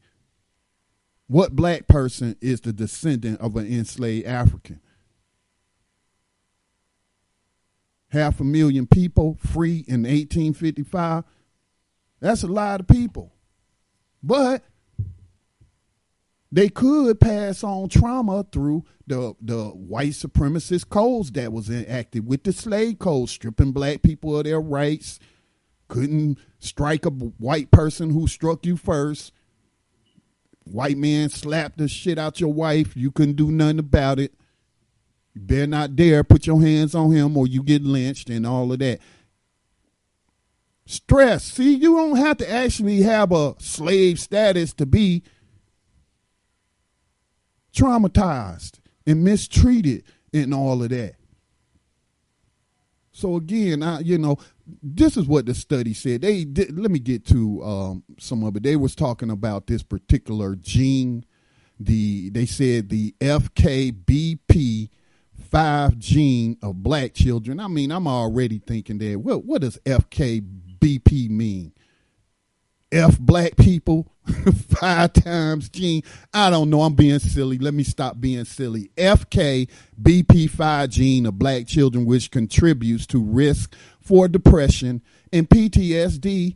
what black person is the descendant of an enslaved African? 500,000 people free in 1855. That's a lot of people. But they could pass on trauma through the white supremacist codes that was enacted with the slave code, stripping black people of their rights. Couldn't strike a white person who struck you first. White man slapped the shit out your wife. You couldn't do nothing about it. You better not dare put your hands on him or you get lynched and all of that. Stress. See, you don't have to actually have a slave status to be traumatized and mistreated and all of that. So again, this is what the study said. Let me get to some of it. They was talking about this particular gene. They said the FKBP5 gene of black children. I mean, I'm already thinking that. What does FKBP mean? F black people 5 times gene. I don't know. I'm being silly. Let me stop being silly. FKBP5 gene of black children, which contributes to risk for depression and PTSD,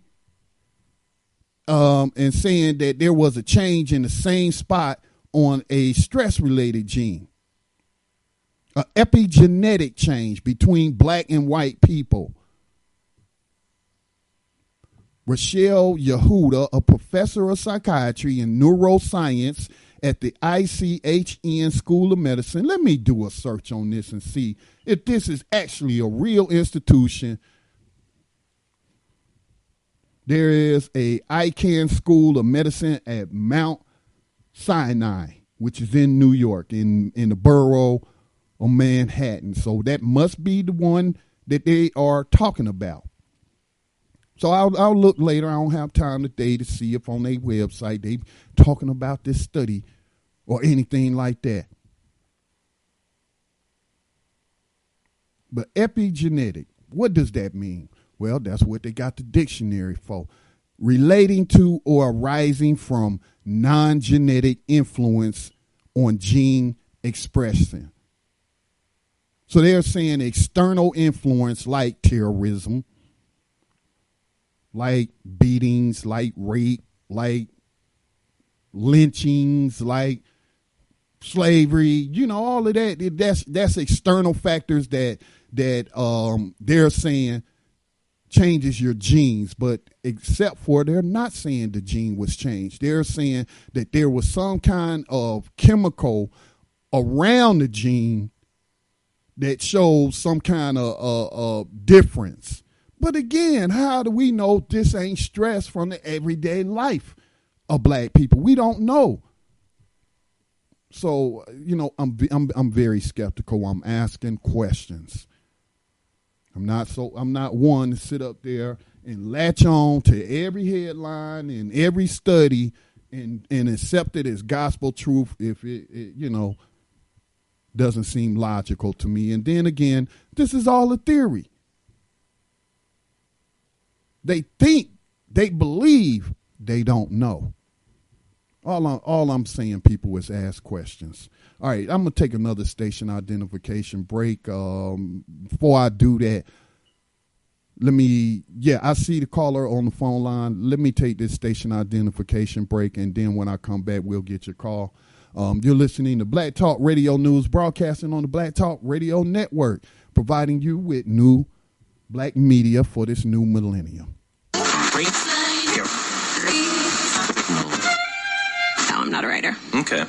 and saying that there was a change in the same spot on a stress-related gene, an epigenetic change between black and white people. Rochelle Yehuda, a professor of psychiatry and neuroscience at the ICHN School of Medicine. Let me do a search on this and see if this is actually a real institution. There is a ICANN School of Medicine at Mount Sinai, which is in New York, in the borough of Manhattan. So that must be the one that they are talking about. So I'll look later. I don't have time today to see if on their website they talking about this study or anything like that. But epigenetic, what does that mean? Well, that's what they got the dictionary for. Relating to or arising from non-genetic influence on gene expression. So they're saying external influence like terrorism, like beatings, like rape, like lynchings, like slavery, all of that. That's external factors that they're saying changes your genes, but except for they're not saying the gene was changed. They're saying that there was some kind of chemical around the gene that shows some kind of difference. But again, how do we know this ain't stress from the everyday life of black people? We don't know. So, I'm very skeptical. I'm asking questions. I'm not one to sit up there and latch on to every headline and every study and accept it as gospel truth if it doesn't seem logical to me. And then again, this is all a theory. They think, they believe, they don't know. All I'm saying, people, is ask questions. All right, I'm going to take another station identification break. Before I do that, I see the caller on the phone line. Let me take this station identification break, and then when I come back, we'll get your call. You're listening to Black Talk Radio News, broadcasting on the Black Talk Radio Network, providing you with new black media for this new millennium. No, I'm not a writer. Okay.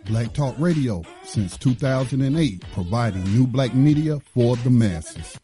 Black Talk Radio since 2008, providing new black media for the masses.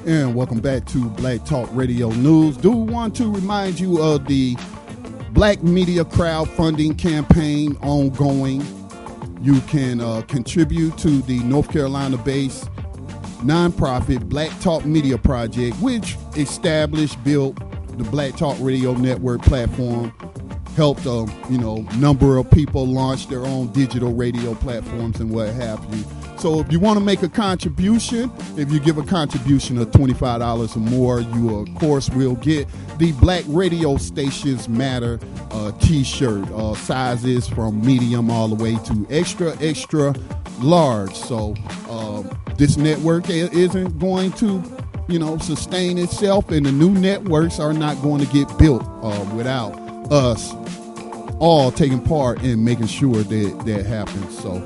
And welcome back to Black Talk Radio News. Do want to remind you of the Black Media crowdfunding campaign ongoing. You can contribute to the North Carolina-based nonprofit Black Talk Media Project, which built the Black Talk Radio Network platform, helped number of people launch their own digital radio platforms and what have you. So if you want to make a contribution, if you give a contribution of $25 or more, you of course will get the Black Radio Stations Matter t-shirt, sizes from medium all the way to extra large. So this network isn't going to sustain itself, and the new networks are not going to get built without us all taking part in making sure that happens. So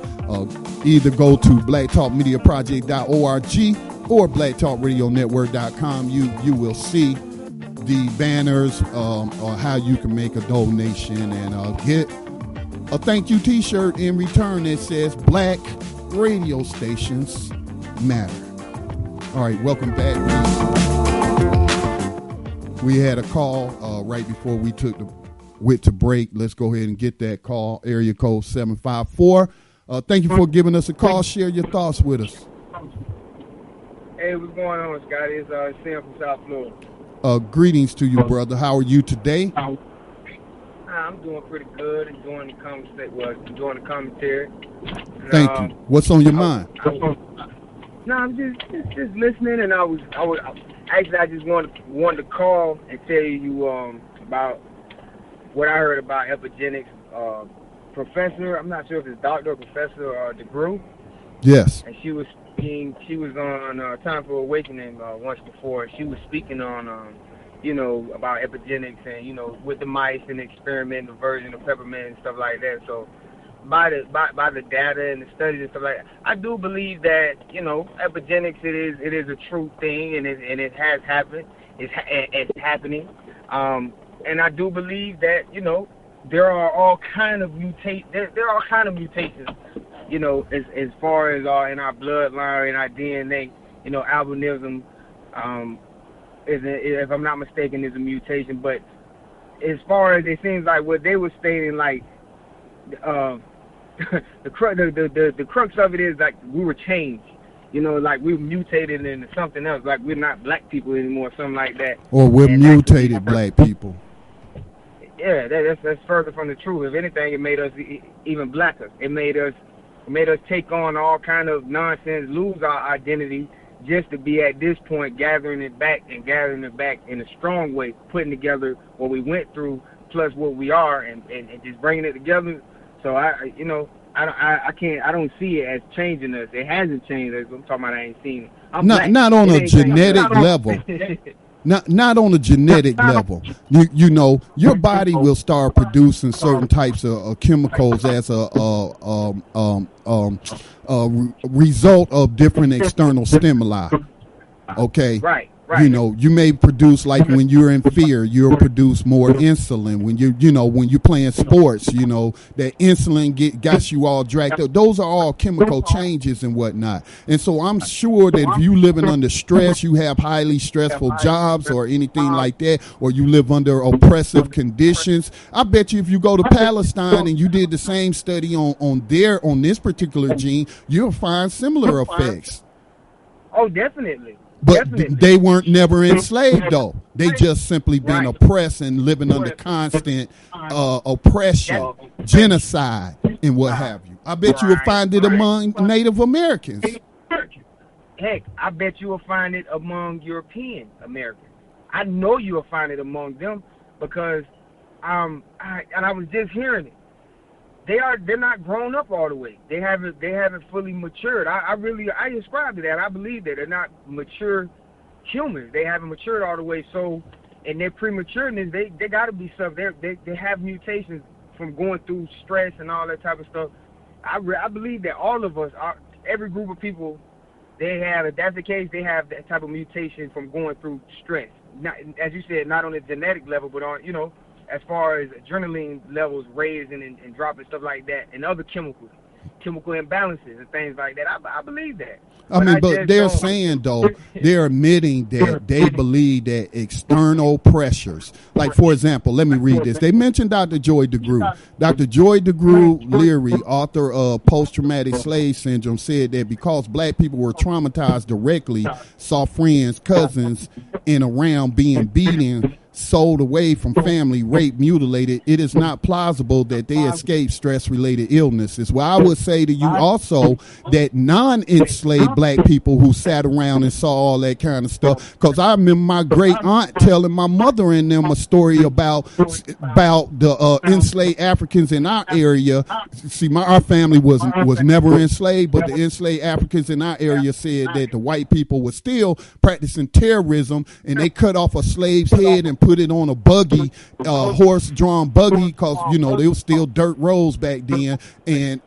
either go to blacktalkmediaproject.org or blacktalkradionetwork.com. You will see the banners or how you can make a donation and get a thank you t-shirt in return that says Black Radio Stations Matter. All right, welcome back. We had a call right before we went to break. Let's go ahead and get that call. Area code 754. Thank you for giving us a call. Share your thoughts with us. Hey, what's going on, Scotty? It's Sam from South Florida. Greetings to you, brother. How are you today? I'm doing pretty good. Enjoying the commentary. Thank you. What's on your mind? I'm just listening, and I just wanted to call and tell you about what I heard about epigenetics. Professor, I'm not sure if it's doctor or professor or DeGrew. Yes. And she was on Time for Awakening once before. She was speaking on about epigenetics and with the mice and the experimental version of peppermint and stuff like that. So by the data and the studies and stuff like that, I do believe that epigenetics it is a true thing, and it has happened. It's happening, and I do believe that there are all kind of mutations, as far as in our bloodline and our DNA. Albinism, if I'm not mistaken, is a mutation. But as far as it seems like what they were stating, like the crux of it is like we were changed. Like we mutated into something else. Like we're not black people anymore, something like that. Or we're mutated black people. Yeah, that's further from the truth. If anything, it made us even blacker. It made us take on all kind of nonsense, lose our identity, just to be at this point gathering it back in a strong way, putting together what we went through plus what we are, and just bringing it together. So I don't see it as changing us. It hasn't changed us. I'm talking about I ain't seen it. Not on a genetic level. Not on a genetic level. Your body will start producing certain types of chemicals as a result of different external stimuli. Okay. Right. You may produce, like when you're in fear, you'll produce more insulin. When when you're playing sports, that insulin got you all dragged up. Those are all chemical changes and whatnot. And so I'm sure that if you living under stress, you have highly stressful jobs or anything like that, or you live under oppressive conditions, I bet you if you go to Palestine and you did the same study on this particular gene, you'll find similar effects. Oh, definitely. But they weren't never enslaved, though. They just simply been oppressed and living under constant oppression, genocide, and what have you. I bet you will find it among Native Americans. Heck, I bet you will find it among European Americans. I know you will find it among them because I was just hearing it. They're not grown up all the way. They haven't fully matured. I ascribe to that. I believe that they're not mature humans. They haven't matured all the way. So, in their prematureness, they got to be stuff. They have mutations from going through stress and all that type of stuff. I believe that all of us, every group of people, if that's the case, they have that type of mutation from going through stress. Not, as you said, not on a genetic level, but on as far as adrenaline levels raising and dropping, stuff like that, and other chemicals. chemical imbalances and things like that. I believe that. I mean, but they're saying, though, they're admitting that they believe that external pressures, like, for example, let me read this. They mentioned Dr. Joy DeGruy. Dr. Joy DeGruy Leary, author of Post-Traumatic Slave Syndrome, said that because black people were traumatized directly, saw friends, cousins, and around being beaten, sold away from family, raped, mutilated, it is not plausible that they escaped stress-related illnesses. Well, I would say to you also that non-enslaved black people who sat around and saw all that kind of stuff, because I remember my great aunt telling my mother and them a story about the enslaved Africans in our area. See, our family was never enslaved, but the enslaved Africans in our area said that the white people were still practicing terrorism, and they cut off a slave's head and put it on a buggy, horse-drawn buggy, because, you know, there was still dirt roads back then, and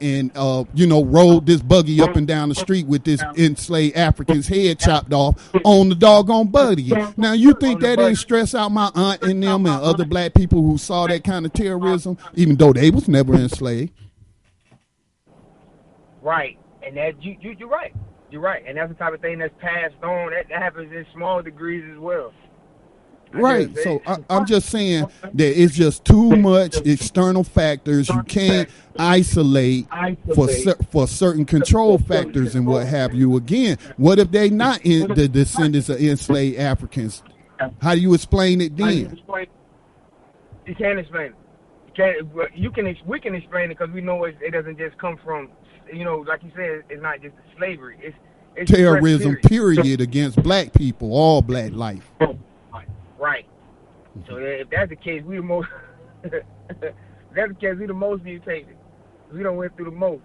you know, rode this buggy up and down the street with this enslaved African's head chopped off on the doggone buggy. Now, you think that didn't stress out my aunt and them and other black people who saw that kind of terrorism, even though they was never enslaved? Right, and that you're right. You're right, and that's the type of thing that's passed on. That happens in small degrees as well. Right. So I'm just saying that it's just too much external factors. You can't isolate for certain control factors and what have you. Again, what if they not in the descendants of enslaved Africans? How do you explain it then? You can't explain it. We can explain it because we know it doesn't just come from, you know, like you said, it's not just slavery. It's terrorism, period, against black people, all black life. Right. So if that's the case, we the most. If that's the case, we the most mutated. We don't went through the most.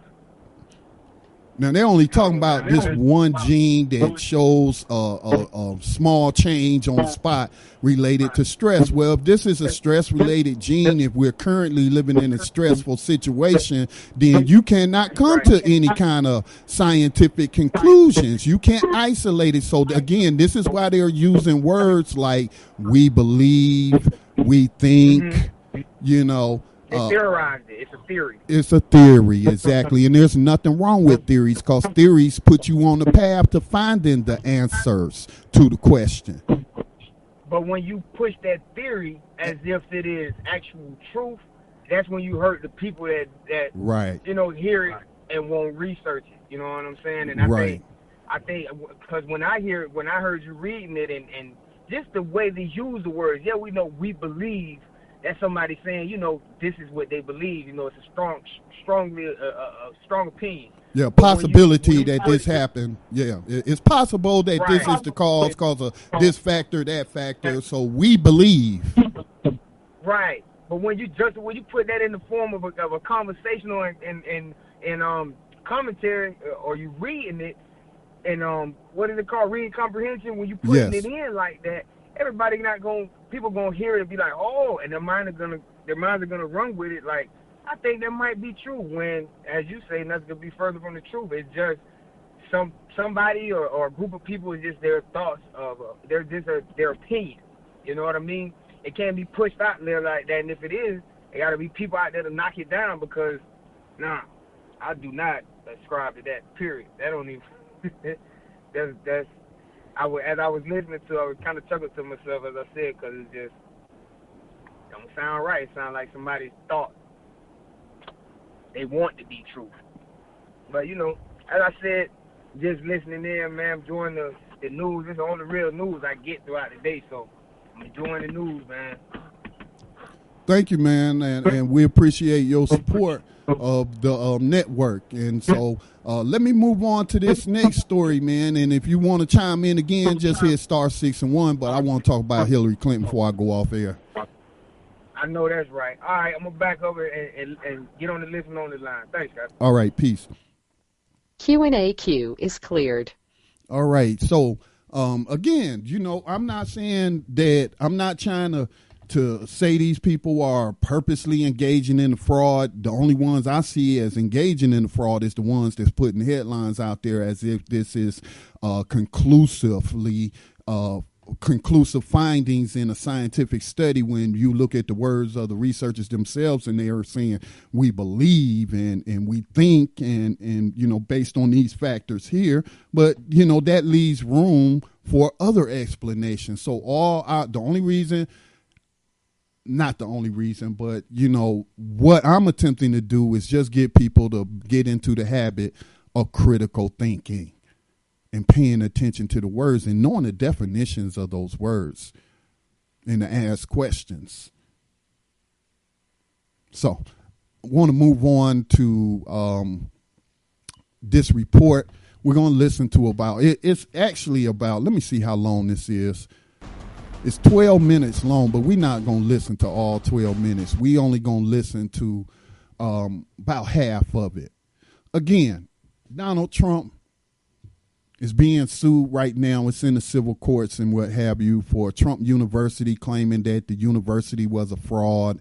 Now they're only talking about this one gene that shows a small change on the spot related to stress. Well, if this is a stress-related gene, if we're currently living in a stressful situation, then you cannot come to any kind of scientific conclusions. You can't isolate it. So again, this is why they're using words like "we believe," "we think," you know. They theorized it. It's a theory. It's a theory, exactly. And there's nothing wrong with theories, because theories put you on the path to finding the answers to the question. But when you push that theory as if it is actual truth, that's when you hurt the people that right, you know, hear it and won't research it. You know what I'm saying? And I think because when I heard you reading it and just the way they use the words, yeah, we know we believe. That's somebody saying, you know, this is what they believe. You know, it's a strong opinion. Yeah, possibility that this happened. Yeah, it's possible that this is the cause of this factor, that factor. So we believe. Right, but when you put that in the form of a conversational and commentary, or you reading it, and what is it called, reading comprehension? When you putting it in like that, people gonna hear it and be like, oh, and their minds are gonna run with it. Like, I think that might be true. When, as you say, nothing could be further from the truth. It's just somebody or a group of people is just their thoughts of their opinion. You know what I mean? It can't be pushed out there like that. And if it is, there got to be people out there to knock it down, because I do not ascribe to that. Period. That don't even. that's. As I was listening to it, I was kind of chuckling to myself, as I said, because it just don't sound right. It sounds like somebody thought they want to be true. But, you know, as I said, just listening in, man, enjoying the news. This is all the real news I get throughout the day, so I'm enjoying the news, man. Thank you, man, and we appreciate your support of the network. And so let me move on to this next story, man. And if you want to chime in again, just hit *6 and 1. But I want to talk about Hillary Clinton before I go off air. I know that's right. All right, I'm going to back over and get on the list and on the line. Thanks, guys. All right, peace. Q&A queue is cleared. All right. So, again, you know, I'm not saying that, I'm not trying to say these people are purposely engaging in the fraud. The only ones I see as engaging in the fraud is the ones that's putting headlines out there as if this is conclusively conclusive findings in a scientific study when you look at the words of the researchers themselves, and they are saying we believe and we think and based on these factors here, but that leaves room for other explanations. So the only reason, not the only reason, but what I'm attempting to do is just get people to get into the habit of critical thinking and paying attention to the words and knowing the definitions of those words and to ask questions. So I want to move on to this report. We're going to listen to it's actually about, let me see how long this is. It's 12 minutes long, but we're not going to listen to all 12 minutes. We only going to listen to about half of it. Again, Donald Trump is being sued right now. It's in the civil courts and what have you for Trump University claiming that the university was a fraud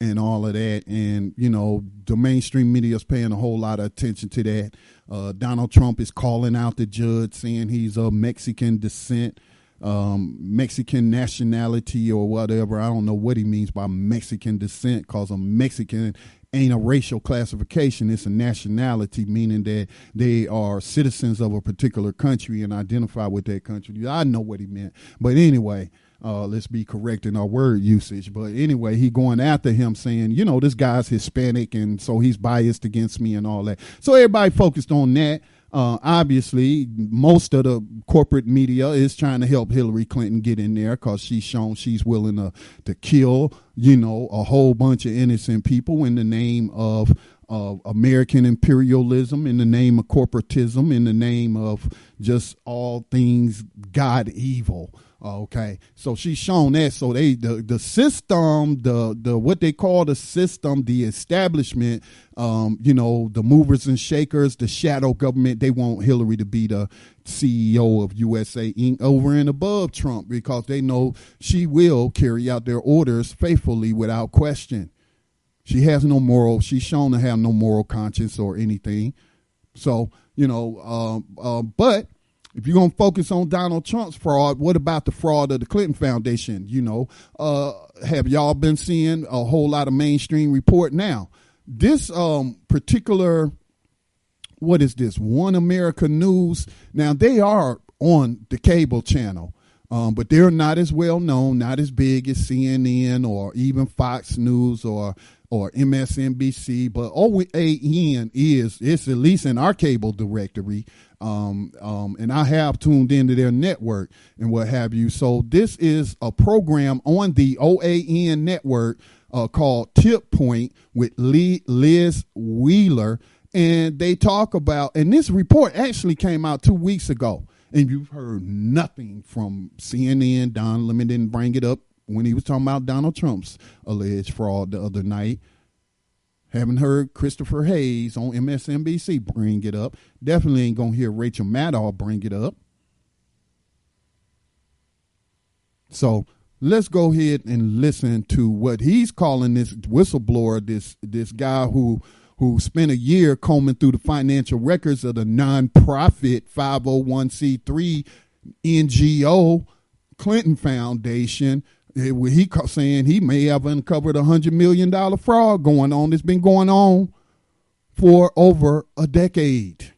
and all of that. And, the mainstream media is paying a whole lot of attention to that. Donald Trump is calling out the judge, saying he's of Mexican descent, Mexican nationality or whatever. I don't know what he means by Mexican descent, because a Mexican ain't a racial classification. It's a nationality, meaning that they are citizens of a particular country and identify with that country. I know what he meant. But anyway, let's be correct in our word usage. But anyway, he going after him saying, this guy's Hispanic and so he's biased against me and all that. So everybody focused on that. Obviously, most of the corporate media is trying to help Hillary Clinton get in there because she's shown she's willing to kill, a whole bunch of innocent people in the name of American imperialism, in the name of corporatism, in the name of just all things God evil. Okay, so she's shown that. So the system, the what they call the system, the establishment, the movers and shakers, the shadow government, they want Hillary to be the CEO of USA Inc. over and above Trump because they know she will carry out their orders faithfully without question. She has no moral. She's shown to have no moral conscience or anything. So but if you're going to focus on Donald Trump's fraud, what about the fraud of the Clinton Foundation? Have y'all been seeing a whole lot of mainstream report now? This particular, what is this, One America News? Now, they are on the cable channel, but they're not as well known, not as big as CNN or even Fox News or MSNBC, but OAN it's at least in our cable directory. And I have tuned into their network and what have you. So this is a program on the OAN network called Tip Point with Liz Wheeler. And they talk about, and this report actually came out 2 weeks ago. And you've heard nothing from CNN. Don Lemon didn't bring it up when he was talking about Donald Trump's alleged fraud the other night. Haven't heard Christopher Hayes on MSNBC bring it up. Definitely ain't going to hear Rachel Maddow bring it up. So let's go ahead and listen to what he's calling this whistleblower, this guy who spent a year combing through the financial records of the nonprofit 501c3 NGO Clinton Foundation. He saying he may have uncovered $100 million fraud going on. It's been going on for over a decade.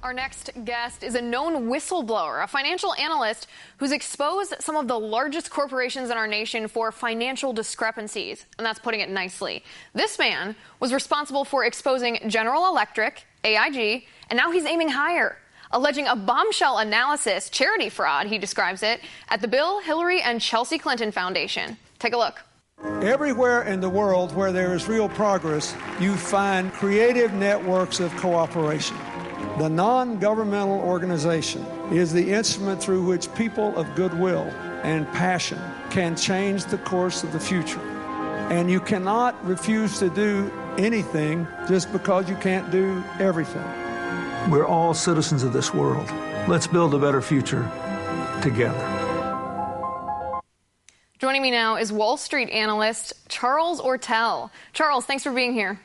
Our next guest is a known whistleblower, a financial analyst who's exposed some of the largest corporations in our nation for financial discrepancies, and that's putting it nicely. This man was responsible for exposing General Electric, AIG, and now he's aiming higher, alleging a bombshell analysis, charity fraud, he describes it, at the Bill, Hillary, and Chelsea Clinton Foundation. Take a look. Everywhere in the world where there is real progress, you find creative networks of cooperation. The non-governmental organization is the instrument through which people of goodwill and passion can change the course of the future. And you cannot refuse to do anything just because you can't do everything. We're all citizens of this world. Let's build a better future together. Joining me now is Wall Street analyst Charles Ortel. Charles, thanks for being here.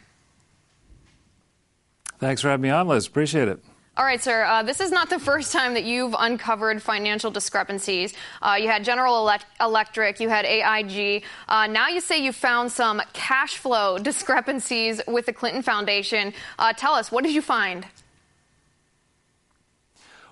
Thanks for having me on, Liz. Appreciate it. All right, sir. This is not the first time that you've uncovered financial discrepancies. You had General Electric, you had AIG. Now you say you found some cash flow discrepancies with the Clinton Foundation. Tell us, what did you find?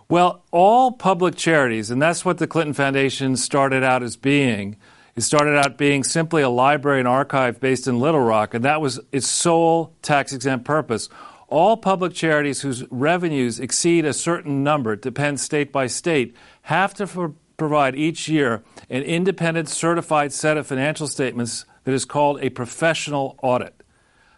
Well, all public charities, and that's what the Clinton Foundation started out as being. It started out being simply a library and archive based in Little Rock, and that was its sole tax-exempt purpose. All public charities whose revenues exceed a certain number, it depends state by state, have to provide each year an independent certified set of financial statements that is called a professional audit.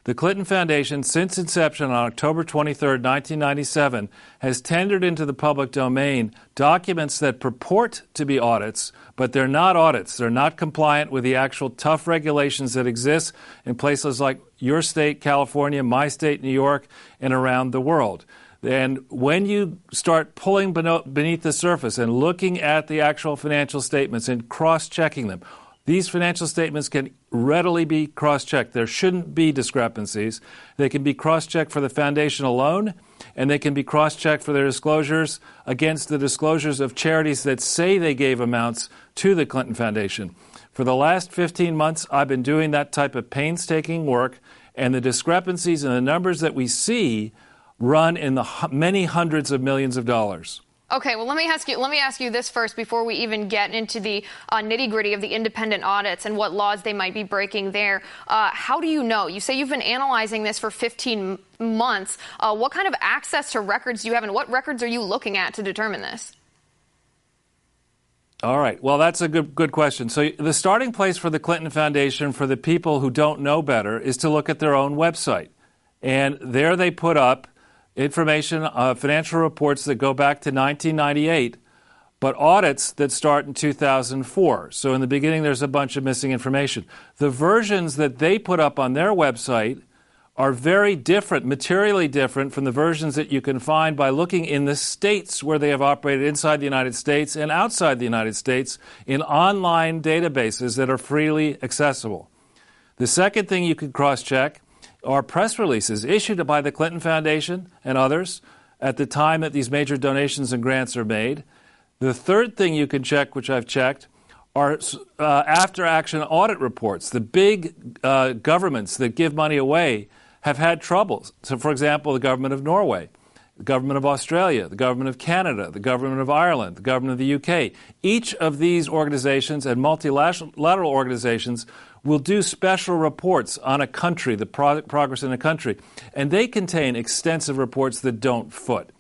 The Clinton Foundation, since inception on October 23, 1997, has tendered into the public domain documents that purport to be audits, but they're not audits. They're not compliant with the actual tough regulations that exist in places like your state, California, my state, New York, and around the world. And when you start pulling beneath the surface and looking at the actual financial statements and cross-checking them, these financial statements can readily be cross-checked. There shouldn't be discrepancies. They can be cross-checked for the foundation alone, and they can be cross-checked for their disclosures against the disclosures of charities that say they gave amounts to the Clinton Foundation. For the last 15 months, I've been doing that type of painstaking work, and the discrepancies and the numbers that we see run in the many hundreds of millions of dollars. Okay, well, let me ask you this first before we even get into the nitty-gritty of the independent audits and what laws they might be breaking there. How do you know? You say you've been analyzing this for 15 months. What kind of access to records do you have, and what records are you looking at to determine this? All right. Well, that's a good question. So the starting place for the Clinton Foundation, for the people who don't know better, is to look at their own website. And there they put up information, financial reports that go back to 1998, but audits that start in 2004. So in the beginning, there's a bunch of missing information. The versions that they put up on their website are very different, materially different from the versions that you can find by looking in the states where they have operated inside the United States and outside the United States in online databases that are freely accessible. The second thing you can cross-check are press releases issued by the Clinton Foundation and others at the time that these major donations and grants are made. The third thing you can check, which I've checked, are after-action audit reports. The big governments that give money away have had troubles. So, for example, the government of Norway, the government of Australia, the government of Canada, the government of Ireland, the government of the UK. Each of these organizations and multilateral organizations will do special reports on a country, the progress in a country, and they contain extensive reports that don't foot.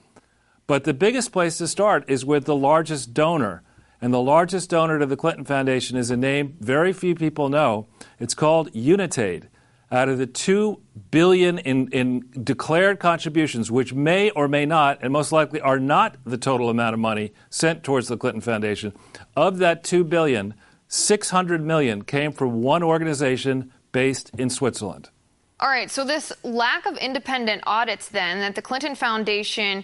But the biggest place to start is with the largest donor, and the largest donor to the Clinton Foundation is a name very few people know. It's called Unitaid. Out of the $2 billion in declared contributions, which may or may not, and most likely are not the total amount of money sent towards the Clinton Foundation, of that $2 billion, $600 million came from one organization based in Switzerland. All right, so this lack of independent audits then that the Clinton Foundation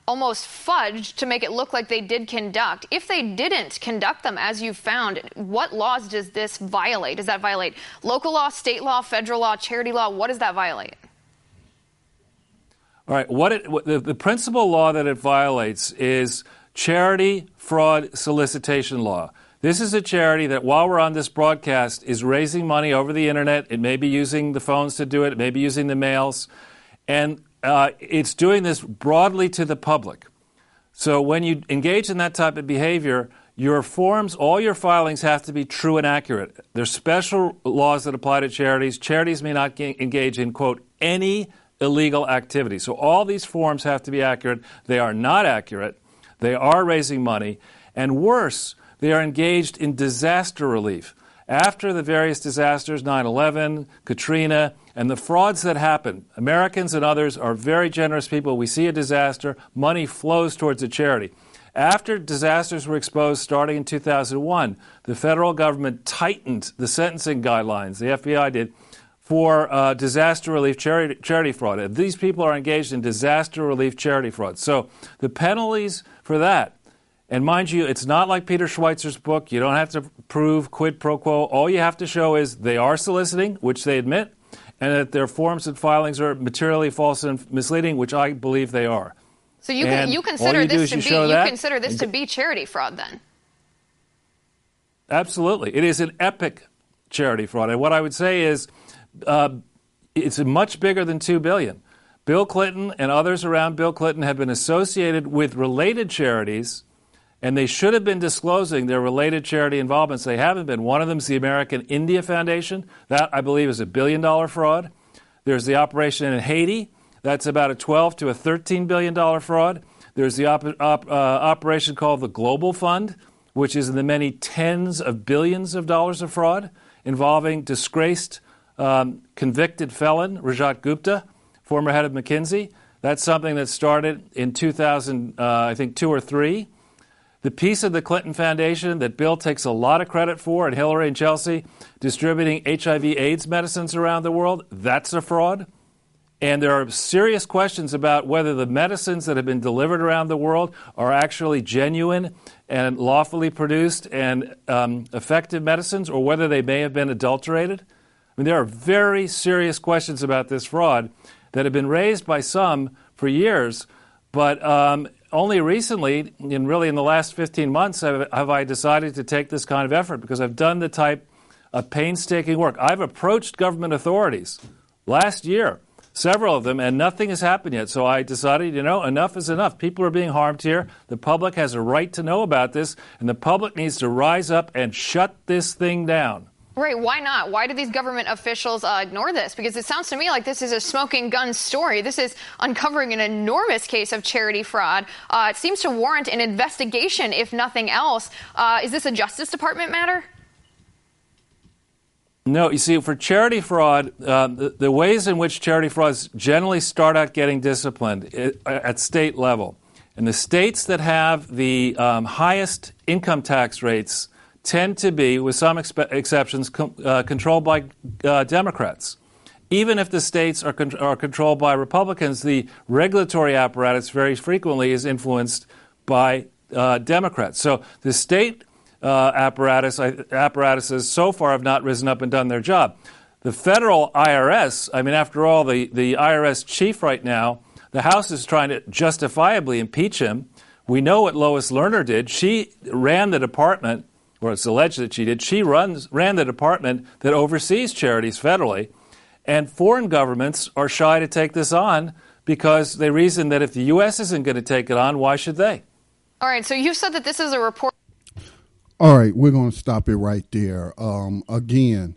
almost fudged to make it look like they did conduct. If they didn't conduct them as you found, what laws does this violate? Does that violate local law, state law, federal law, charity law? What does that violate? All right, the principal law that it violates is charity fraud solicitation law. This is a charity that, while we're on this broadcast, is raising money over the internet. It may be using the phones to do it. It may be using the mails. And it's doing this broadly to the public. So when you engage in that type of behavior, your forms, all your filings have to be true and accurate. There's special laws that apply to charities. Charities may not engage in, quote, any illegal activity. So all these forms have to be accurate. They are not accurate. They are raising money. And worse, they are engaged in disaster relief. After the various disasters, 9/11, Katrina, and the frauds that happen, Americans and others are very generous people. We see a disaster, money flows towards a charity. After disasters were exposed starting in 2001, the federal government tightened the sentencing guidelines, the FBI did, for disaster relief charity fraud. And these people are engaged in disaster relief charity fraud. So the penalties for that, and mind you, it's not like Peter Schweitzer's book. You don't have to prove quid pro quo. All you have to show is they are soliciting, which they admit, and that their forms and filings are materially false and misleading, which I believe they are. So you consider this to be charity fraud then? Absolutely. It is an epic charity fraud. And what I would say is it's much bigger than $2 billion. Bill Clinton and others around Bill Clinton have been associated with related charities, and they should have been disclosing their related charity involvements. They haven't been. One of them is the American India Foundation. That, I believe, is a $1 billion fraud. There's the operation in Haiti. That's about a $12 to a $13 billion fraud. There's the operation called the Global Fund, which is in the many tens of billions of dollars of fraud involving disgraced convicted felon Rajat Gupta, former head of McKinsey. That's something that started in 2000, I think, 2 or 3. The piece of the Clinton Foundation that Bill takes a lot of credit for, and Hillary and Chelsea, distributing HIV/AIDS medicines around the world, that's a fraud. And there are serious questions about whether the medicines that have been delivered around the world are actually genuine and lawfully produced and effective medicines, or whether they may have been adulterated. I mean, there are very serious questions about this fraud that have been raised by some for years, but only recently, and really in the last 15 months, have I decided to take this kind of effort, because I've done the type of painstaking work. I've approached government authorities last year, several of them, and nothing has happened yet. So I decided, enough is enough. People are being harmed here. The public has a right to know about this, and the public needs to rise up and shut this thing down. Right, why not? Why do these government officials ignore this? Because it sounds to me like this is a smoking gun story. This is uncovering an enormous case of charity fraud. It seems to warrant an investigation, if nothing else. Is this a Justice Department matter? No, you see, for charity fraud, the ways in which charity frauds generally start out getting disciplined at state level. And the states that have the highest income tax rates tend to be, with some exceptions, controlled by Democrats. Even if the states are controlled by Republicans, the regulatory apparatus very frequently is influenced by Democrats. So the state apparatuses so far have not risen up and done their job. The federal IRS, I mean, after all, the IRS chief right now, the House is trying to justifiably impeach him. We know what Lois Lerner did. She ran the department, or it's alleged that she did. She ran the department that oversees charities federally, and foreign governments are shy to take this on because they reason that if the U.S. isn't going to take it on, why should they? All right, so you said that this is a report. All right, we're going to stop it right there. Again,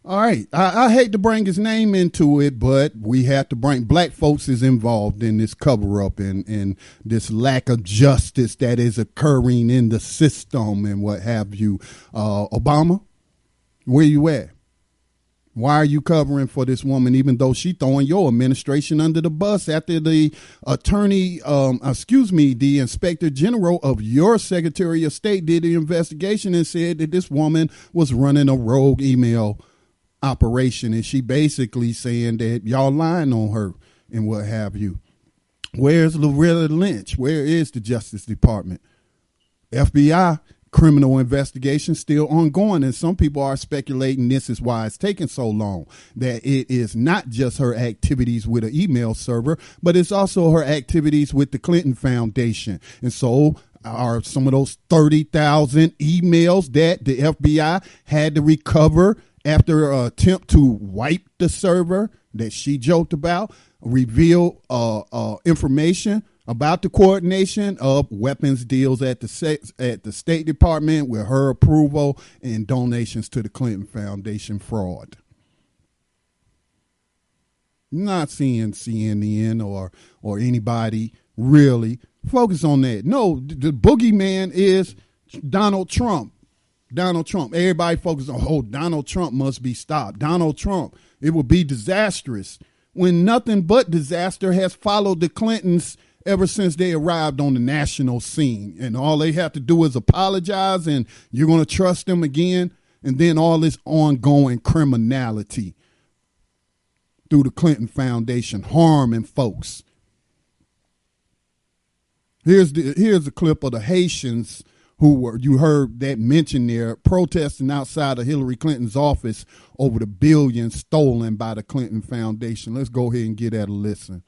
all right, I hate to bring his name into it, but we have to bring black folks is involved in this cover-up and this lack of justice that is occurring in the system and what have you. Obama, where you at? Why are you covering for this woman, even though she throwing your administration under the bus after the the inspector general of your Secretary of State did the investigation and said that this woman was running a rogue email operation, and she basically saying that y'all lying on her and what have you. Where's Loretta Lynch? Where is the Justice Department? FBI criminal investigation still ongoing, and some people are speculating this is why it's taking so long, that it is not just her activities with an email server, but it's also her activities with the Clinton Foundation. And so are some of those 30,000 emails that the FBI had to recover after an attempt to wipe the server that she joked about, reveal information about the coordination of weapons deals at the State Department with her approval and donations to the Clinton Foundation fraud. Not seeing CNN or anybody really focus on that. No, the boogeyman is Donald Trump. Donald Trump. Everybody focuses on, Donald Trump must be stopped. Donald Trump. It will be disastrous when nothing but disaster has followed the Clintons ever since they arrived on the national scene. And all they have to do is apologize, and you're going to trust them again. And then all this ongoing criminality through the Clinton Foundation, harming folks. Here's a clip of the Haitians who were, you heard that mentioned there, protesting outside of Hillary Clinton's office over the billions stolen by the Clinton Foundation. Let's go ahead and get at a listen.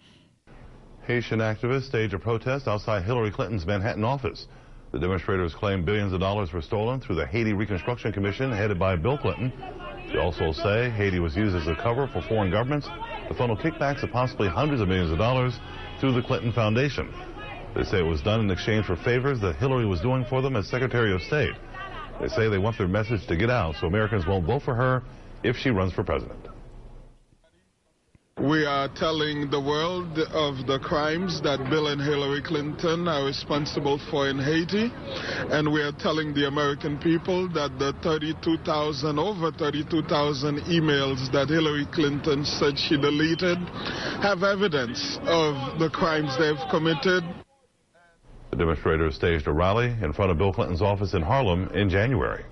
Haitian activists staged a protest outside Hillary Clinton's Manhattan office. The demonstrators claim billions of dollars were stolen through the Haiti Reconstruction Commission headed by Bill Clinton. They also say Haiti was used as a cover for foreign governments to funnel kickbacks of possibly hundreds of millions of dollars through the Clinton Foundation. They say it was done in exchange for favors that Hillary was doing for them as Secretary of State. They say they want their message to get out so Americans won't vote for her if she runs for president. We are telling the world of the crimes that Bill and Hillary Clinton are responsible for in Haiti, and we are telling the American people that the over 32,000 emails that Hillary Clinton said she deleted have evidence of the crimes they've committed. The demonstrators staged a rally in front of Bill Clinton's office in Harlem in January.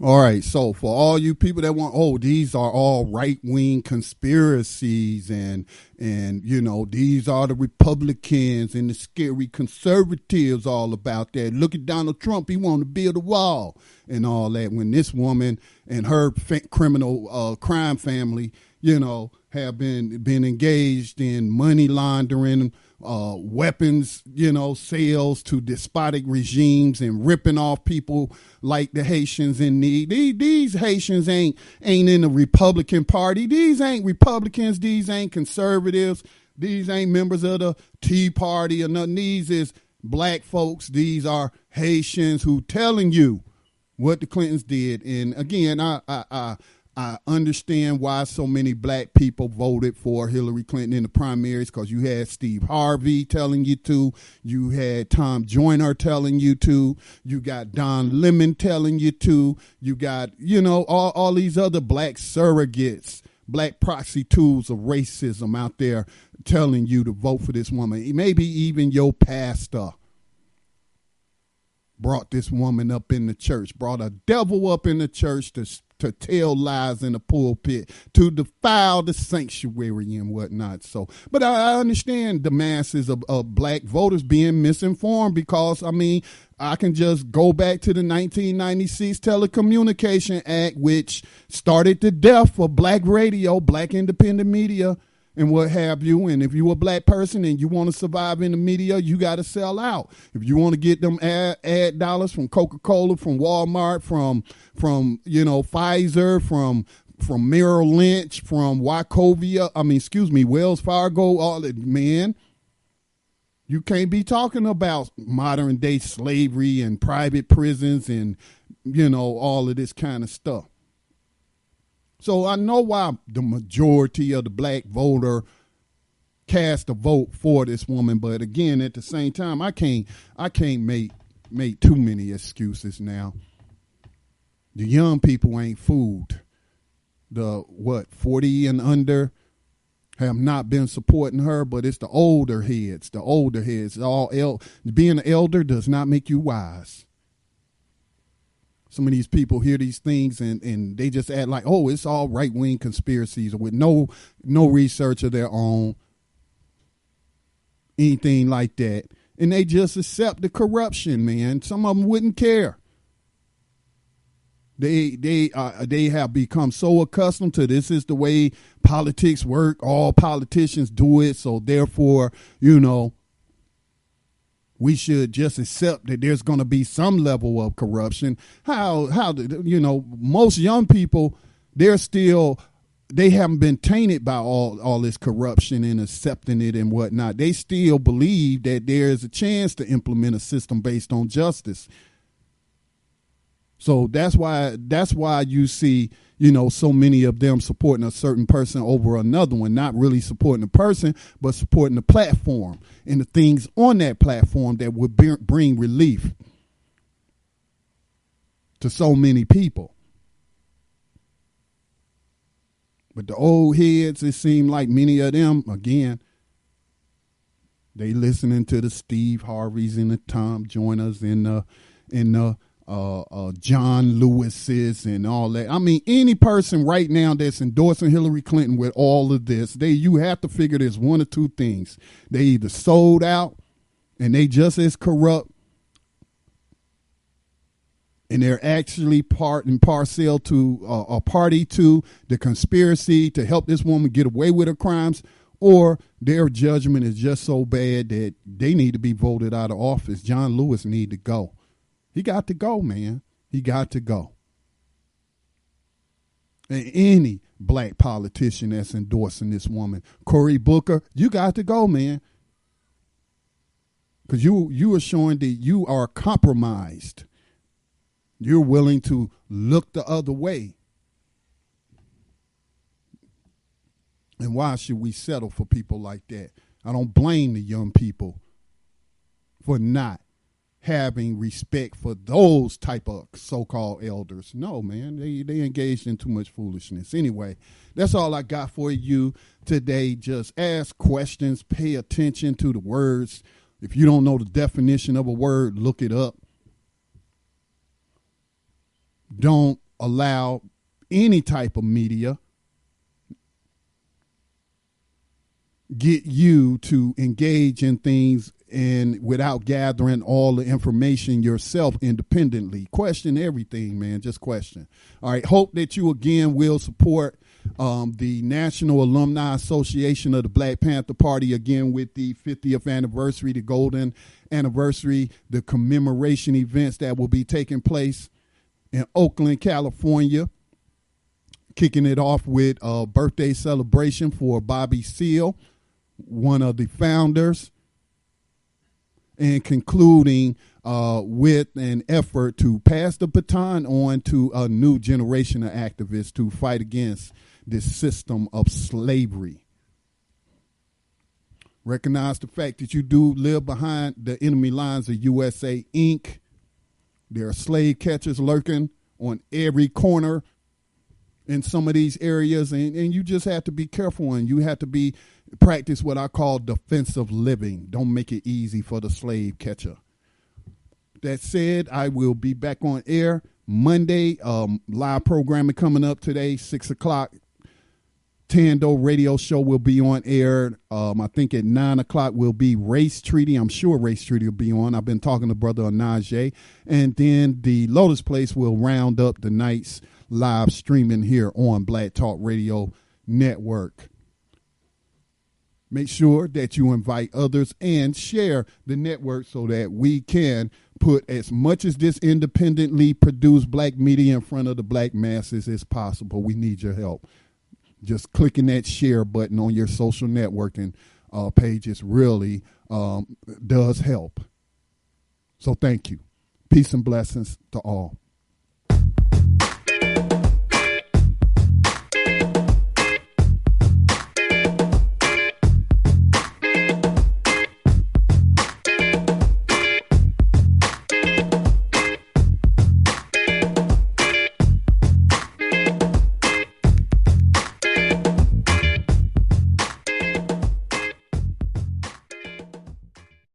All right, so for all you people that want, these are all right-wing conspiracies and you know, these are the Republicans and the scary conservatives all about that. Look at Donald Trump, he want to build a wall and all that, when this woman and her criminal crime family, you know, have been engaged in money laundering, weapons, you know, sales to despotic regimes and ripping off people like the Haitians in need. These Haitians ain't in the Republican Party. These ain't Republicans. These ain't conservatives. These ain't members of the Tea Party or nothing. These is black folks. These are Haitians who telling you what the Clintons did. And again, I understand why so many black people voted for Hillary Clinton in the primaries, because you had Steve Harvey telling you to, you had Tom Joyner telling you to, you got Don Lemon telling you to, you got, you know, all these other black surrogates, black proxy tools of racism out there telling you to vote for this woman. Maybe even your pastor brought this woman up in the church, brought a devil up in the church to tell lies in the pulpit, to defile the sanctuary and whatnot. So, but I understand the masses of black voters being misinformed, because, I mean, I can just go back to the 1996 Telecommunication Act, which started the death of black radio, black independent media, and what have you. And if you're a black person and you want to survive in the media, you got to sell out. If you want to get them ad dollars from Coca-Cola, from Walmart, from you know, Pfizer, from Merrill Lynch, from Wells Fargo, all that, man, you can't be talking about modern day slavery and private prisons and, you know, all of this kind of stuff. So I know why the majority of the black voter cast a vote for this woman, but again, at the same time, I can't make too many excuses now. The young people ain't fooled. The 40 and under have not been supporting her, but it's the older heads. Being an elder does not make you wise. Some of these people hear these things and they just act like, oh, it's all right-wing conspiracies with no research of their own, anything like that. And they just accept the corruption, man. Some of them wouldn't care. They have become so accustomed to this is the way politics work. All politicians do it. So therefore, you know, we should just accept that there's going to be some level of corruption. You know, most young people, they haven't been tainted by all this corruption and accepting it and whatnot. They still believe that there is a chance to implement a system based on justice. So that's why you see, you know, so many of them supporting a certain person over another one, not really supporting the person, but supporting the platform and the things on that platform that would bring relief to so many people. But the old heads, it seemed like many of them, again, they listening to the Steve Harveys and the Tom Joyners and the John Lewis's and all that. I mean, any person right now that's endorsing Hillary Clinton with all of this, you have to figure there's one or two things. They either sold out and they just as corrupt, and they're actually part and parcel to a party to the conspiracy to help this woman get away with her crimes, or their judgment is just so bad that they need to be voted out of office. John Lewis need to go. He got to go, man. He got to go. And any black politician that's endorsing this woman, Cory Booker, you got to go, man. Because you are showing that you are compromised. You're willing to look the other way. And why should we settle for people like that? I don't blame the young people for not having respect for those type of so-called elders. No, man, they engaged in too much foolishness. Anyway, that's all I got for you today. Just ask questions, pay attention to the words. If you don't know the definition of a word, look it up. Don't allow any type of media get you to engage in things and without gathering all the information yourself independently. Question everything, man. Just question. All right. Hope that you again will support the National Alumni Association of the Black Panther Party again with the 50th anniversary, the golden anniversary, the commemoration events that will be taking place in Oakland, California. Kicking it off with a birthday celebration for Bobby Seale, one of the founders, and concluding with an effort to pass the baton on to a new generation of activists to fight against this system of slavery. Recognize the fact that you do live behind the enemy lines of USA Inc. There are slave catchers lurking on every corner in some of these areas, and you just have to be careful, and you have to practice what I call defensive living. Don't make it easy for the slave catcher. That said, I will be back on air Monday. Live programming coming up today, 6 o'clock. Tando radio show will be on air. I think at 9 o'clock will be Race Treaty. I'm sure Race Treaty will be on. I've been talking to Brother Anaje. And then the Lotus Place will round up the night's live streaming here on Black Talk Radio Network. Make sure that you invite others and share the network so that we can put as much as this independently produced black media in front of the black masses as possible. We need your help. Just clicking that share button on your social networking pages really does help. So thank you. Peace and blessings to all.